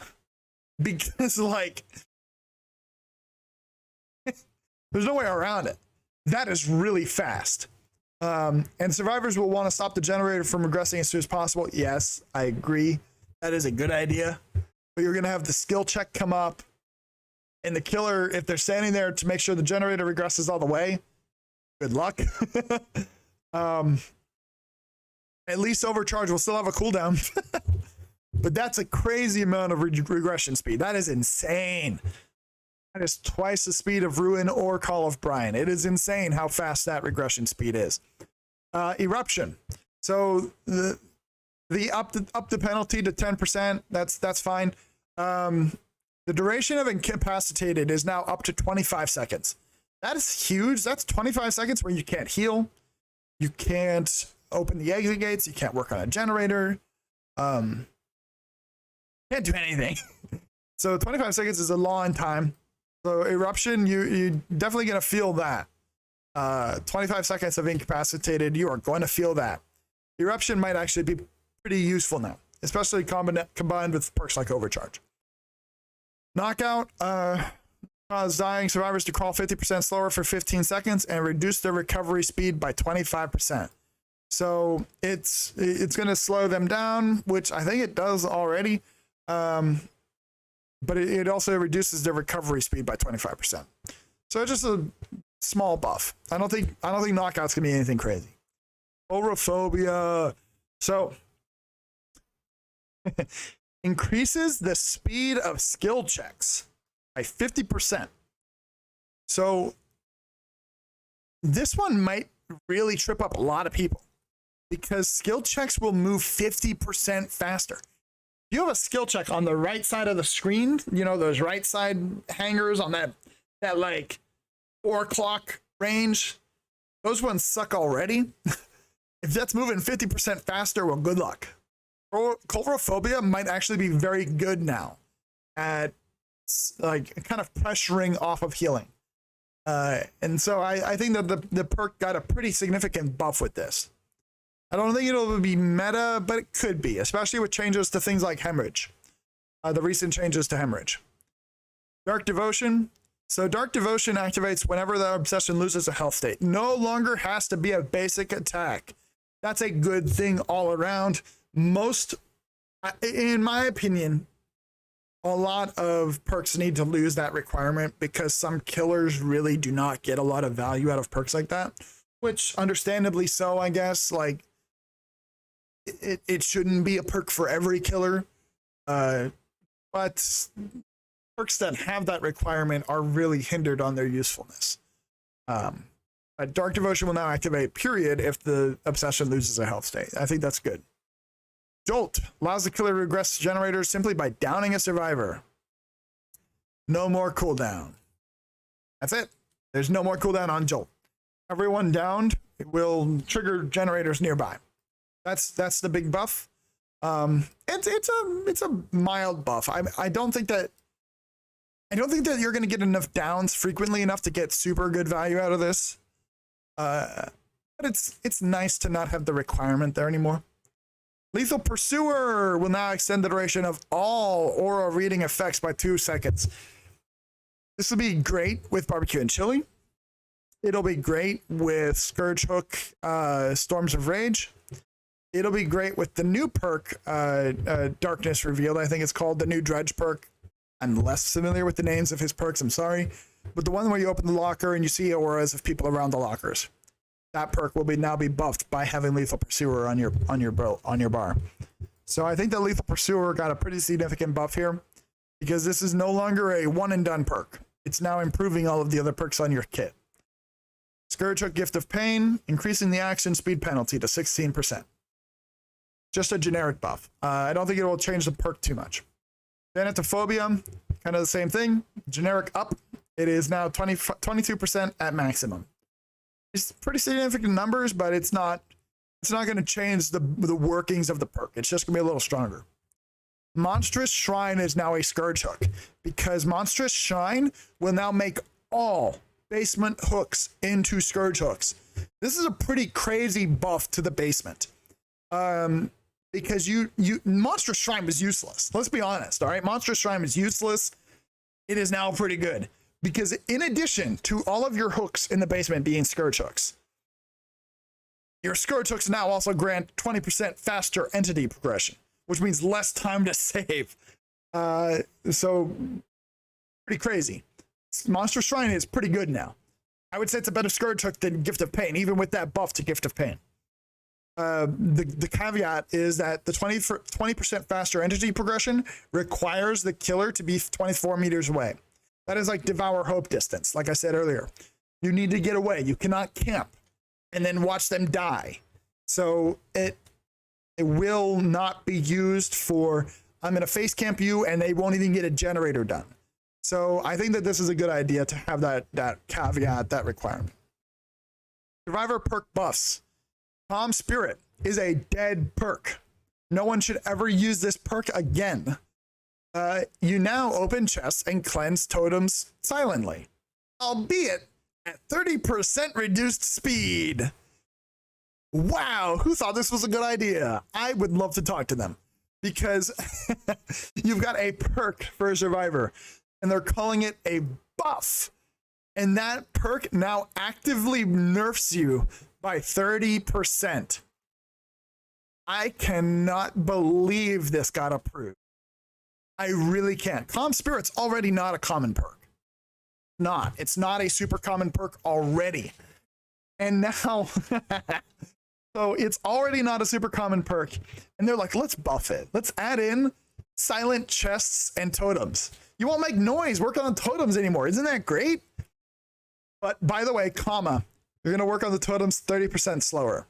Because, like, there's no way around it. That is really fast. And survivors will want to stop the generator from regressing as soon as possible. Yes, I agree. That is a good idea. But you're going to have the skill check come up. And the killer, if they're standing there to make sure the generator regresses all the way, good luck. At least Overcharge will still have a cooldown. But that's a crazy amount of regression speed. That is insane. That is twice the speed of Ruin or Call of Brine. It is insane how fast that regression speed is. Eruption. So the up the penalty to 10%. That's fine. The duration of incapacitated is now up to 25 seconds. That is huge. That's 25 seconds where you can't heal. You can't open the exit gates. You can't work on a generator. Can't do anything. So 25 seconds is a long time. So eruption, you're definitely going to feel that. 25 seconds of incapacitated, you are going to feel that. Eruption might actually be pretty useful now, especially combined with perks like Overcharge. Knockout cause dying survivors to crawl 50% slower for 15 seconds and reduce their recovery speed by 25%. So it's going to slow them down, which I think it does already. But it also reduces their recovery speed by 25%. So it's just a small buff. I don't think knockout's gonna be anything crazy. Orophobia. So increases the speed of skill checks by 50%. So this one might really trip up a lot of people because skill checks will move 50% faster. You have a skill check on the right side of the screen, you know, those right side hangers on that like 4 o'clock range. Those ones suck already. If that's moving 50% faster, well, good luck. Coulrophobia might actually be very good now at like kind of pressuring off of healing. And so I think that the perk got a pretty significant buff with this. I don't think it'll be meta, but it could be, especially with changes to things like hemorrhage. The recent changes to hemorrhage. Dark Devotion. So Dark Devotion activates whenever the obsession loses a health state. No longer has to be a basic attack. That's a good thing all around. Most, in my opinion, a lot of perks need to lose that requirement because some killers really do not get a lot of value out of perks like that, which understandably so, I guess. Like, it shouldn't be a perk for every killer, but perks that have that requirement are really hindered on their usefulness. Dark Devotion will now activate, period, if the obsession loses a health state. I think that's good. Jolt allows the killer to regress generators simply by downing a survivor. No more cooldown. That's it. There's no more cooldown on Jolt. Everyone downed, it will trigger generators nearby. That's the big buff. It's a mild buff. I don't think that you're going to get enough downs frequently enough to get super good value out of this. But it's nice to not have the requirement there anymore. Lethal Pursuer will now extend the duration of all aura reading effects by 2 seconds. This will be great with Barbecue and Chili. It'll be great with Scourge Hook, Storms of Rage. It'll be great with the new perk, Darkness Revealed. I think it's called the new Dredge perk. I'm less familiar with the names of his perks, I'm sorry. But the one where you open the locker and you see auras of people around the lockers. That perk will now be buffed by having Lethal Pursuer on your bar. So I think that Lethal Pursuer got a pretty significant buff here because this is no longer a one and done perk. It's now improving all of the other perks on your kit. Scourge Hook, Gift of Pain, increasing the action speed penalty to 16%. Just a generic buff. I don't think it will change the perk too much. Thanatophobia, kind of the same thing. Generic up. It is now 22% at maximum. It's pretty significant numbers, but it's not going to change the workings of the perk. It's just going to be a little stronger. Monstrous Shrine is now a Scourge Hook because Monstrous Shrine will now make all basement hooks into Scourge Hooks. This is a pretty crazy buff to the basement. Because Monstrous Shrine was useless. Let's be honest, all right? Monstrous Shrine is useless. It is now pretty good. Because in addition to all of your hooks in the basement being Scourge Hooks, your Scourge Hooks now also grant 20% faster entity progression, which means less time to save. So, pretty crazy. Monstrous Shrine is pretty good now. I would say it's a better Scourge Hook than Gift of Pain, even with that buff to Gift of Pain. The caveat is that the 20% faster entity progression requires the killer to be 24 meters away. That is like Devour Hope distance, like I said earlier. You need to get away. You cannot camp and then watch them die. So it will not be used for, I'm going to face camp you and they won't even get a generator done. So I think that this is a good idea to have that caveat, that requirement. Survivor perk buffs. Calm Spirit is a dead perk. No one should ever use this perk again. You now open chests and cleanse totems silently, albeit at 30% reduced speed. Wow, who thought this was a good idea? I would love to talk to them, because you've got a perk for a survivor and they're calling it a buff. And that perk now actively nerfs you by 30%. I cannot believe this got approved. I really can't. Calm Spirit's already not a common perk. It's not a super common perk already. And now, so it's already not a super common perk. And they're like, let's buff it. Let's add in silent chests and totems. You won't make noise work on totems anymore. Isn't that great? But by the way, you're going to work on the totems 30% slower.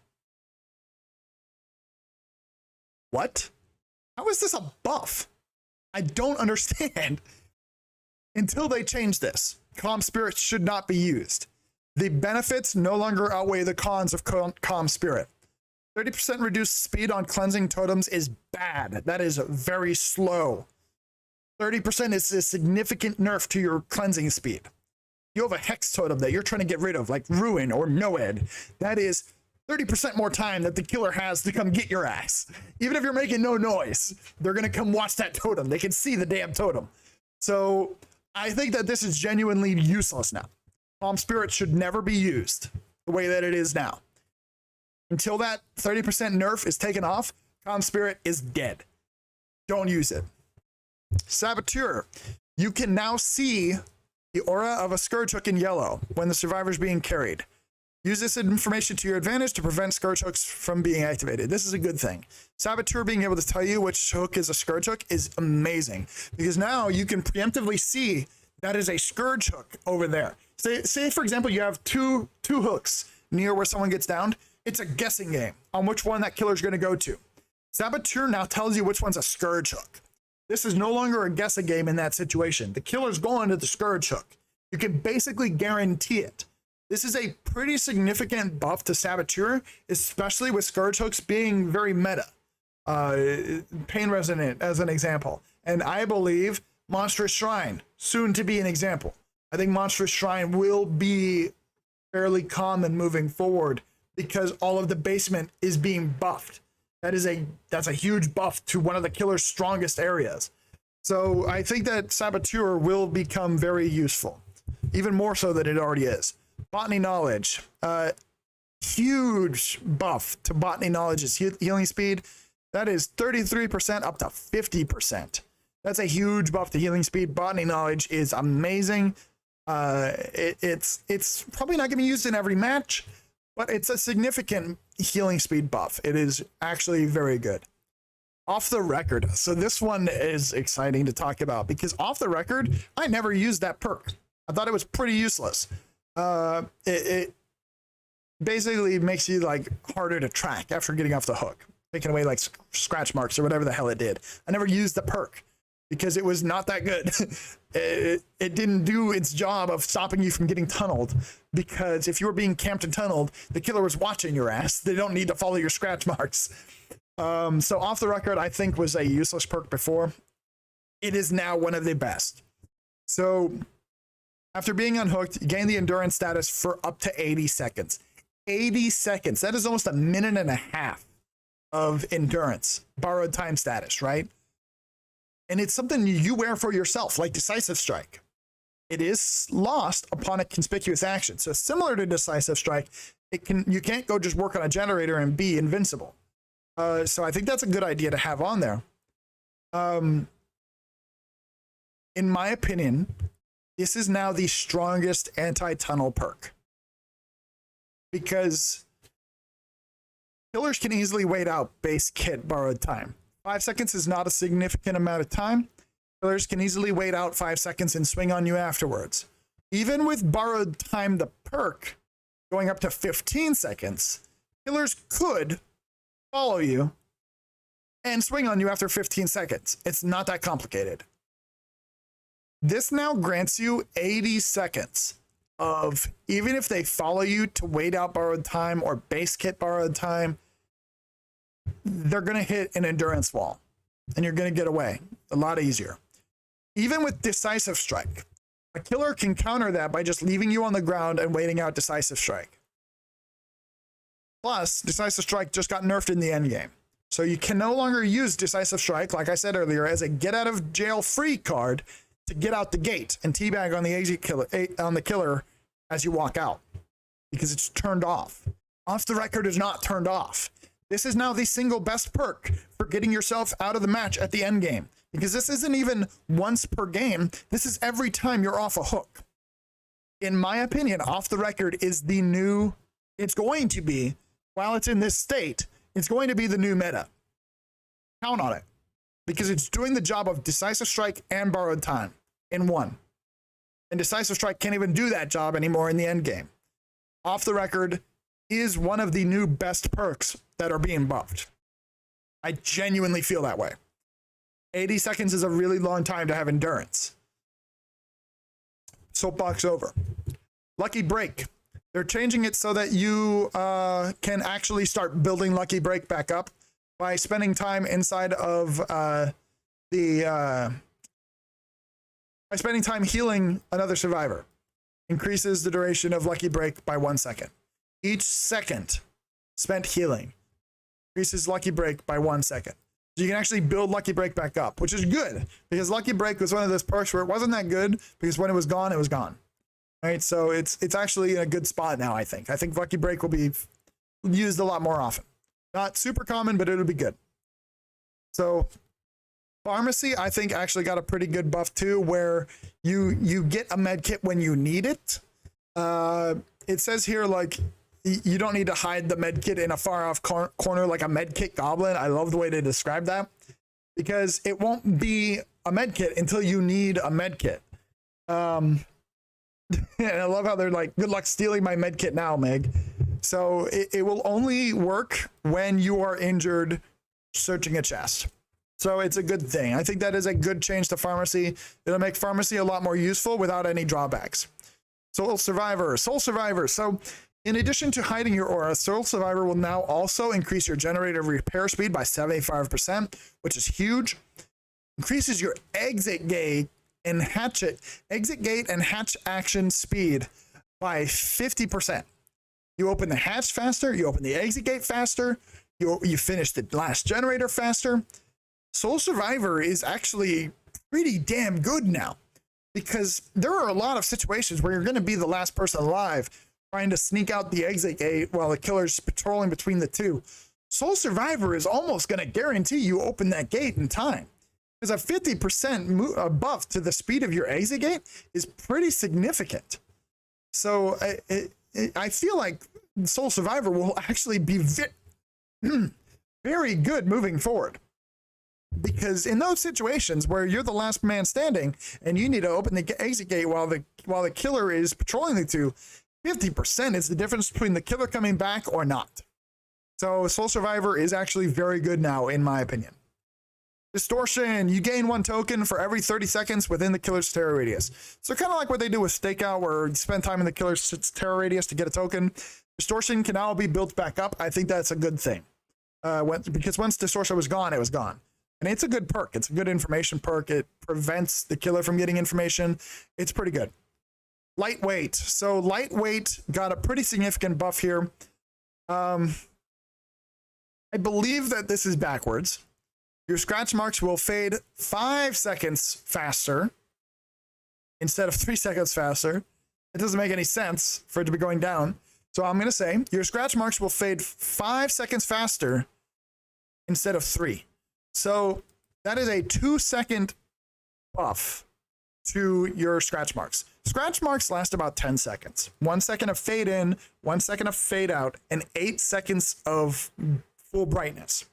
What? How is this a buff? I don't understand. Until they change this, Calm Spirit should not be used. The benefits no longer outweigh the cons of Calm Spirit. 30% reduced speed on cleansing totems is bad. That is very slow. 30% is a significant nerf to your cleansing speed. You have a hex totem that you're trying to get rid of, like Ruin or Noed. That is 30% more time that the killer has to come get your ass. Even if you're making no noise, they're going to come watch that totem. They can see the damn totem. So I think that this is genuinely useless now. Calm Spirit should never be used the way that it is now. Until that 30% nerf is taken off, Calm Spirit is dead. Don't use it. Saboteur. You can now see the aura of a Scourge Hook in yellow when the survivor is being carried. Use this information to your advantage to prevent Scourge Hooks from being activated. This is a good thing. Saboteur being able to tell you which hook is a Scourge Hook is amazing, because now you can preemptively see that is a Scourge Hook over there. Say for example, you have two hooks near where someone gets downed. It's a guessing game on which one that killer's going to go to. Saboteur now tells you which one's a Scourge Hook. This is no longer a guessing game in that situation. The killer's going to the Scourge Hook. You can basically guarantee it. This is a pretty significant buff to Saboteur, especially with Scourge Hooks being very meta. Pain Resonant as an example. And I believe Monstrous Shrine, soon to be an example. I think Monstrous Shrine will be fairly common moving forward because all of the basement is being buffed. That's a huge buff to one of the killer's strongest areas. So I think that Saboteur will become very useful, even more so than it already is. Botany Knowledge, huge buff to Botany Knowledge's healing speed. That is 33% up to 50%. That's a huge buff to healing speed. Botany Knowledge is amazing. It's probably not going to be used in every match, but it's a significant healing speed buff. It is actually very good. Off the record. So this one is exciting to talk about because off the record, I never used that perk. I thought it was pretty useless. It basically makes you like harder to track after getting off the hook, taking away like scratch marks or whatever the hell it did. I never used the perk because it was not that good. It didn't do its job of stopping you from getting tunneled, because if you were being camped and tunneled, the killer was watching your ass. They don't need to follow your scratch marks. So off the record, I think was a useless perk before. It is now one of the best. So after being unhooked, you gain the endurance status for up to 80 seconds. 80 seconds. That is almost a minute and a half of endurance, borrowed time status, right? And it's something you wear for yourself, like Decisive Strike. It is lost upon a conspicuous action. So similar to Decisive Strike, you can't go just work on a generator and be invincible. So I think that's a good idea to have on there. In my opinion, this is now the strongest anti-tunnel perk, because killers can easily wait out base kit borrowed time. 5 seconds is not a significant amount of time. Killers can easily wait out 5 seconds and swing on you afterwards. Even with borrowed time, the perk going up to 15 seconds, killers could follow you and swing on you after 15 seconds. It's not that complicated. This now grants you 80 seconds of, even if they follow you to wait out borrowed time or base kit borrowed time, they're going to hit an endurance wall and you're going to get away a lot easier. Even with Decisive Strike, a killer can counter that by just leaving you on the ground and waiting out Decisive Strike. Plus, Decisive Strike just got nerfed in the endgame. So you can no longer use Decisive Strike, like I said earlier, as a get out of jail free card to get out the gate and teabag on the exit killer, on the killer as you walk out, because it's turned off. Off the record is not turned off. This is now the single best perk for getting yourself out of the match at the end game, because this isn't even once per game. This is every time you're off a hook. In my opinion, off the record is the new, it's going to be, while it's in this state, it's going to be the new meta. Count on it, because it's doing the job of Decisive Strike and borrowed time in one. And Decisive Strike can't even do that job anymore in the end game. Off the record is one of the new best perks that are being buffed. I genuinely feel that way. 80 seconds is a really long time to have endurance. Soapbox over. Lucky Break. They're changing it so that you can actually start building Lucky Break back up by spending time inside of by spending time healing another survivor. Increases the duration of Lucky Break by 1 second. Each second spent healing increases Lucky Break by 1 second. So you can actually build Lucky Break back up, which is good, because Lucky Break was one of those perks where it wasn't that good, because when it was gone, it was gone. Right? So it's actually in a good spot now, I think. I think Lucky Break will be used a lot more often. Not super common, but it'll be good. So Pharmacy, I think, actually got a pretty good buff too, where you get a med kit when you need it. It says here, like, you don't need to hide the med kit in a far off corner like a med kit goblin. I love the way they describe that, because it won't be a med kit until you need a med kit. And I love how they're like, good luck stealing my med kit now, Meg. So it will only work when you are injured searching a chest. So it's a good thing. I think that is a good change to Pharmacy. It'll make Pharmacy a lot more useful without any drawbacks. Soul Survivor. So in addition to hiding your aura, Soul Survivor will now also increase your generator repair speed by 75%, which is huge. Increases your exit gate and hatch action speed by 50%. You open the hatch faster, you open the exit gate faster, you finish the last generator faster. Soul Survivor is actually pretty damn good now, because there are a lot of situations where you're going to be the last person alive trying to sneak out the exit gate while the killer's patrolling between the two. Soul Survivor is almost going to guarantee you open that gate in time, because a 50% buff to the speed of your exit gate is pretty significant. So I feel like Soul Survivor will actually be very good moving forward, because in those situations where you're the last man standing and you need to open the exit gate while the killer is patrolling the two, 50% is the difference between the killer coming back or not. So Soul Survivor is actually very good now, in my opinion. Distortion. You gain 1 token for every 30 seconds within the killer's terror radius. So kind of like what they do with Stakeout, where you spend time in the killer's terror radius to get a token. Distortion can now be built back up. I think that's a good thing. Because once Distortion was gone, it was gone. And it's a good perk. It's a good information perk. It prevents the killer from getting information. It's pretty good. Lightweight. So Lightweight got a pretty significant buff here. I believe that this is backwards. Your scratch marks will fade 5 seconds faster instead of 3 seconds faster. It doesn't make any sense for it to be going down. So I'm going to say your scratch marks will fade 5 seconds faster instead of 3. So that is a 2-second buff to your scratch marks. Scratch marks last about 10 seconds. 1 second of fade in, 1 second of fade out, and 8 seconds of full brightness.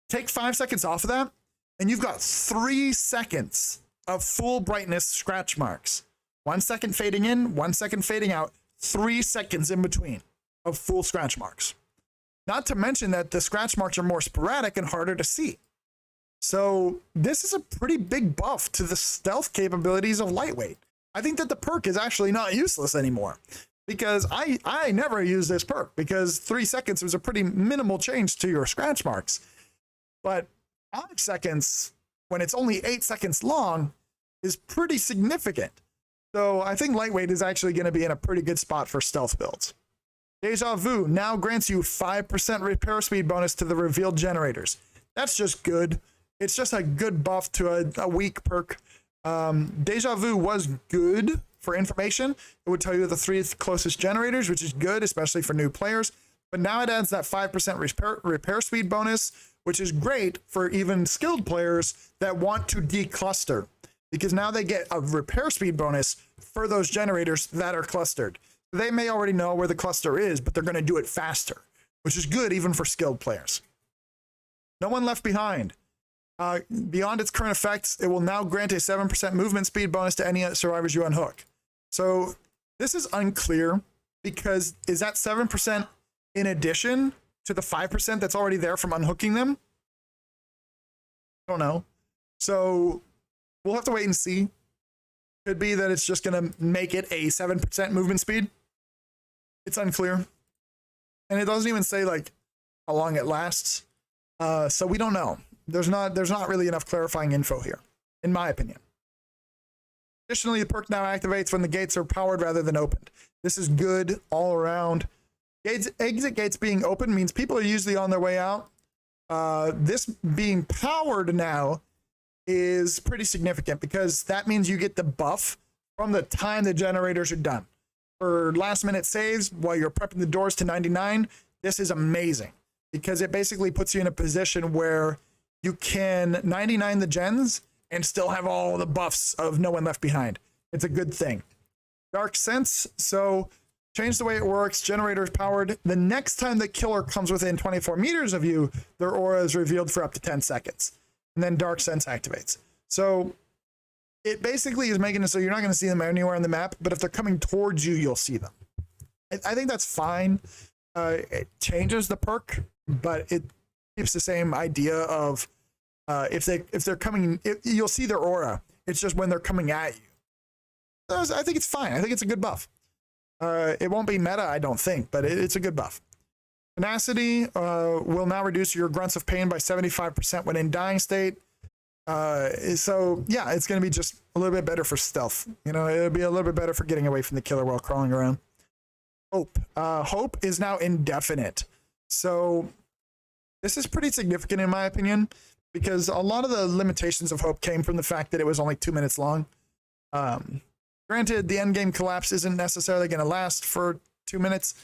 Take 5 seconds off of that, and you've got 3 seconds of full brightness scratch marks. 1 second fading in, 1 second fading out, 3 seconds in between of full scratch marks. Not to mention that the scratch marks are more sporadic and harder to see. So this is a pretty big buff to the stealth capabilities of Lightweight. I think that the perk is actually not useless anymore, because I never use this perk because 3 seconds was a pretty minimal change to your scratch marks. But 5 seconds, when it's only 8 seconds long, is pretty significant. So I think Lightweight is actually going to be in a pretty good spot for stealth builds. Deja Vu now grants you 5% repair speed bonus to the revealed generators. That's just good. It's just a good buff to a weak perk. Deja Vu was good for information. It would tell you the 3 closest generators, which is good, especially for new players. But now it adds that 5% repair speed bonus, which is great for even skilled players that want to decluster, because now they get a repair speed bonus for those generators that are clustered. They may already know where the cluster is, but they're going to do it faster, which is good even for skilled players. No One Left Behind. Beyond its current effects, it will now grant a 7% movement speed bonus to any survivors you unhook. So this is unclear, because is that 7% in addition to the 5% that's already there from unhooking them? I don't know. So we'll have to wait and see. Could be that it's just going to make it a 7% movement speed. It's unclear. And it doesn't even say like how long it lasts. So we don't know. There's not really enough clarifying info here, in my opinion. Additionally, the perk now activates when the gates are powered rather than opened. This is good all around. Exit gates being open means people are usually on their way out. This being powered now is pretty significant, because that means you get the buff from the time the generators are done. For last minute saves while you're prepping the doors to 99, this is amazing, because it basically puts you in a position where you can 99 the gens and still have all the buffs of No One Left Behind. It's a good thing. Dark Sense, so change the way it works. Generator is powered. The next time the killer comes within 24 meters of you, their aura is revealed for up to 10 seconds. And then Dark Sense activates. So it basically is making it so you're not going to see them anywhere on the map, but if they're coming towards you, you'll see them. I think that's fine. It changes the perk, but it keeps the same idea of if they're coming, you'll see their aura. It's just when they're coming at you. So I think it's fine. I think it's a good buff. It won't be meta, I don't think, but it's a good buff. Tenacity will now reduce your grunts of pain by 75% when in dying state. So yeah, it's going to be just a little bit better for stealth. You know, it'll be a little bit better for getting away from the killer while crawling around. Hope. Hope is now indefinite. So this is pretty significant in my opinion, because a lot of the limitations of Hope came from the fact that it was only 2 minutes long. Granted, the end game collapse isn't necessarily going to last for 2 minutes,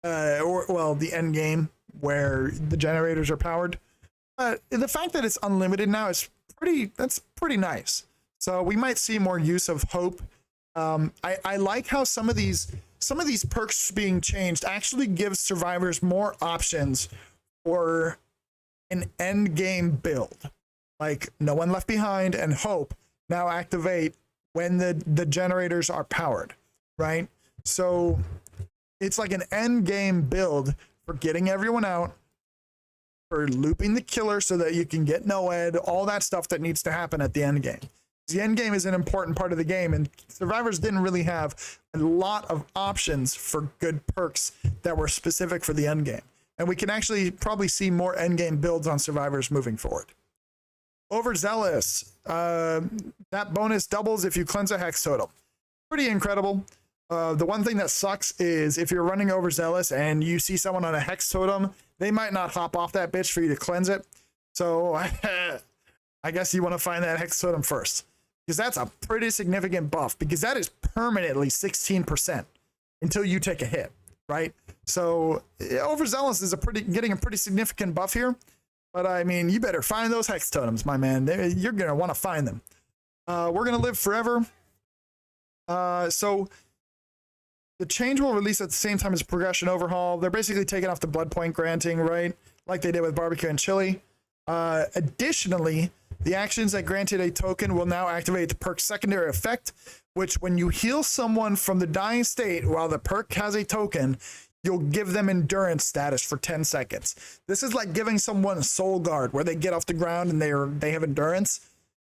or the end game where the generators are powered. But the fact that it's unlimited now is that's pretty nice. So we might see more use of Hope. I like how some of these perks being changed actually gives survivors more options for an end game build. Like No One Left Behind and Hope now activate when the generators are powered, right? So it's like an end game build for getting everyone out, for looping the killer so that you can get NOED, all that stuff that needs to happen at the end game. The end game is an important part of the game, and survivors didn't really have a lot of options for good perks that were specific for the end game. And we can actually probably see more end game builds on survivors moving forward. Overzealous. That bonus doubles if you cleanse a hex totem. Pretty incredible. The one thing that sucks is if you're running Overzealous and you see someone on a hex totem, they might not hop off that bitch for you to cleanse it. So I guess you want to find that hex totem first, because that's a pretty significant buff, because that is permanently 16% until you take a hit, right? So Overzealous is getting a pretty significant buff here. But I mean, you better find those hex totems, my man. You're going to want to find them. We're going to live forever. So the change will release at the same time as Progression Overhaul. They're basically taking off the blood point granting, right? Like they did with Barbecue and Chili. Additionally, the actions that granted a token will now activate the perk's secondary effect, which when you heal someone from the dying state while the perk has a token, you'll give them endurance status for 10 seconds. This is like giving someone soul guard where they get off the ground and they have endurance.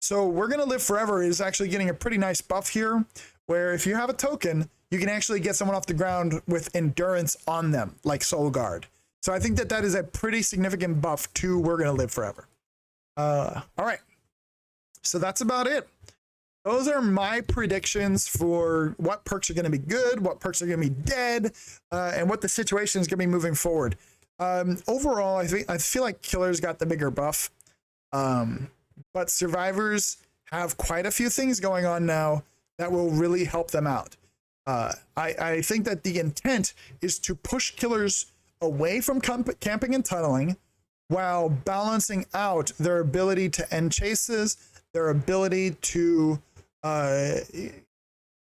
So We're Gonna Live Forever is actually getting a pretty nice buff here, where if you have a token, you can actually get someone off the ground with endurance on them, like soul guard. So I think that that is a pretty significant buff to We're Gonna Live Forever. All right, so that's about it. Those are my predictions for what perks are going to be good, what perks are going to be dead, and what the situation is going to be moving forward. Overall, I feel like Killer's got the bigger buff, but Survivors have quite a few things going on now that will really help them out. I think that the intent is to push Killers away from camping and tunneling while balancing out their ability to end chases, their ability to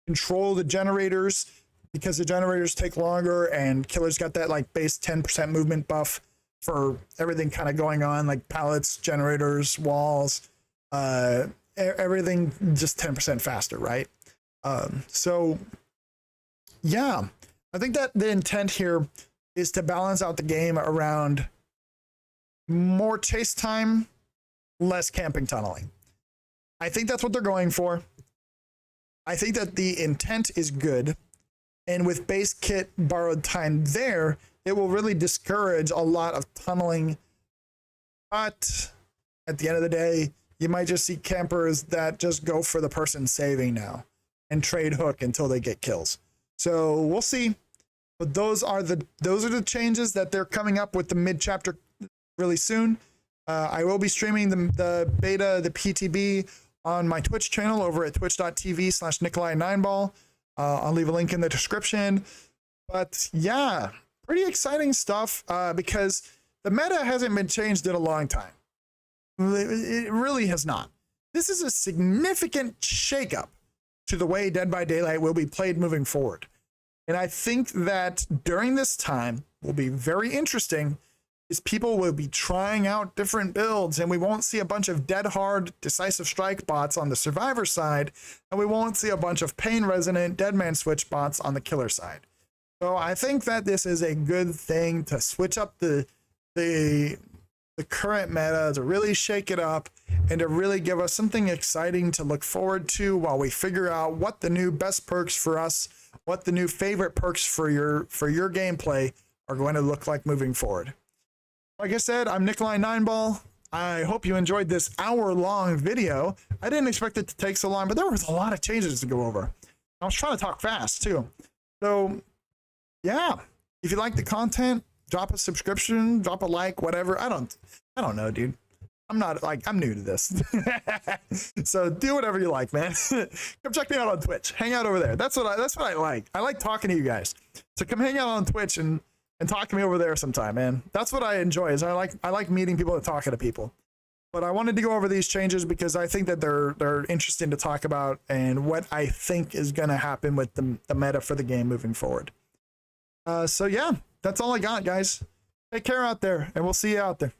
control the generators, because the generators take longer and Killer's got that like base 10% movement buff for everything kind of going on, like pallets, generators, walls, everything just 10% faster, right? So yeah, I think that the intent here is to balance out the game around more chase time, less camping tunneling. I think that's what they're going for. I think that the intent is good. And with base kit borrowed time there, it will really discourage a lot of tunneling. But at the end of the day, you might just see campers that just go for the person saving now and trade hook until they get kills. So we'll see. But those are the changes that they're coming up with the mid chapter really soon. I will be streaming the beta, the PTB, on my Twitch channel over at twitch.tv/Nicolai Nineball. I'll leave a link in the description. But yeah, pretty exciting stuff because the meta hasn't been changed in a long time. It really has not. This is a significant shakeup to the way Dead by Daylight will be played moving forward. And I think that during this time will be very interesting, is people will be trying out different builds, and we won't see a bunch of dead hard Decisive Strike bots on the Survivor side, and we won't see a bunch of Pain Resonant Deadman Switch bots on the Killer side. So I think that this is a good thing to switch up the current meta, to really shake it up, and to really give us something exciting to look forward to while we figure out what the new best perks for us, what the new favorite perks for your gameplay are going to look like moving forward. Like I said, I'm Nicolai Nineball. I hope you enjoyed this hour-long video. I didn't expect it to take so long, but there was a lot of changes to go over. I was trying to talk fast, too. So, yeah. If you like the content, drop a subscription, drop a like, whatever. I don't know, dude. I'm new to this. So do whatever you like, man. Come check me out on Twitch. Hang out over there. That's what I like. I like talking to you guys. So come hang out on Twitch and talk to me over there sometime, man. That's what I enjoy. Is I like meeting people and talking to people. But I wanted to go over these changes because I think that they're interesting to talk about and what I think is going to happen with the meta for the game moving forward. So yeah, that's all I got, guys. Take care out there, and we'll see you out there.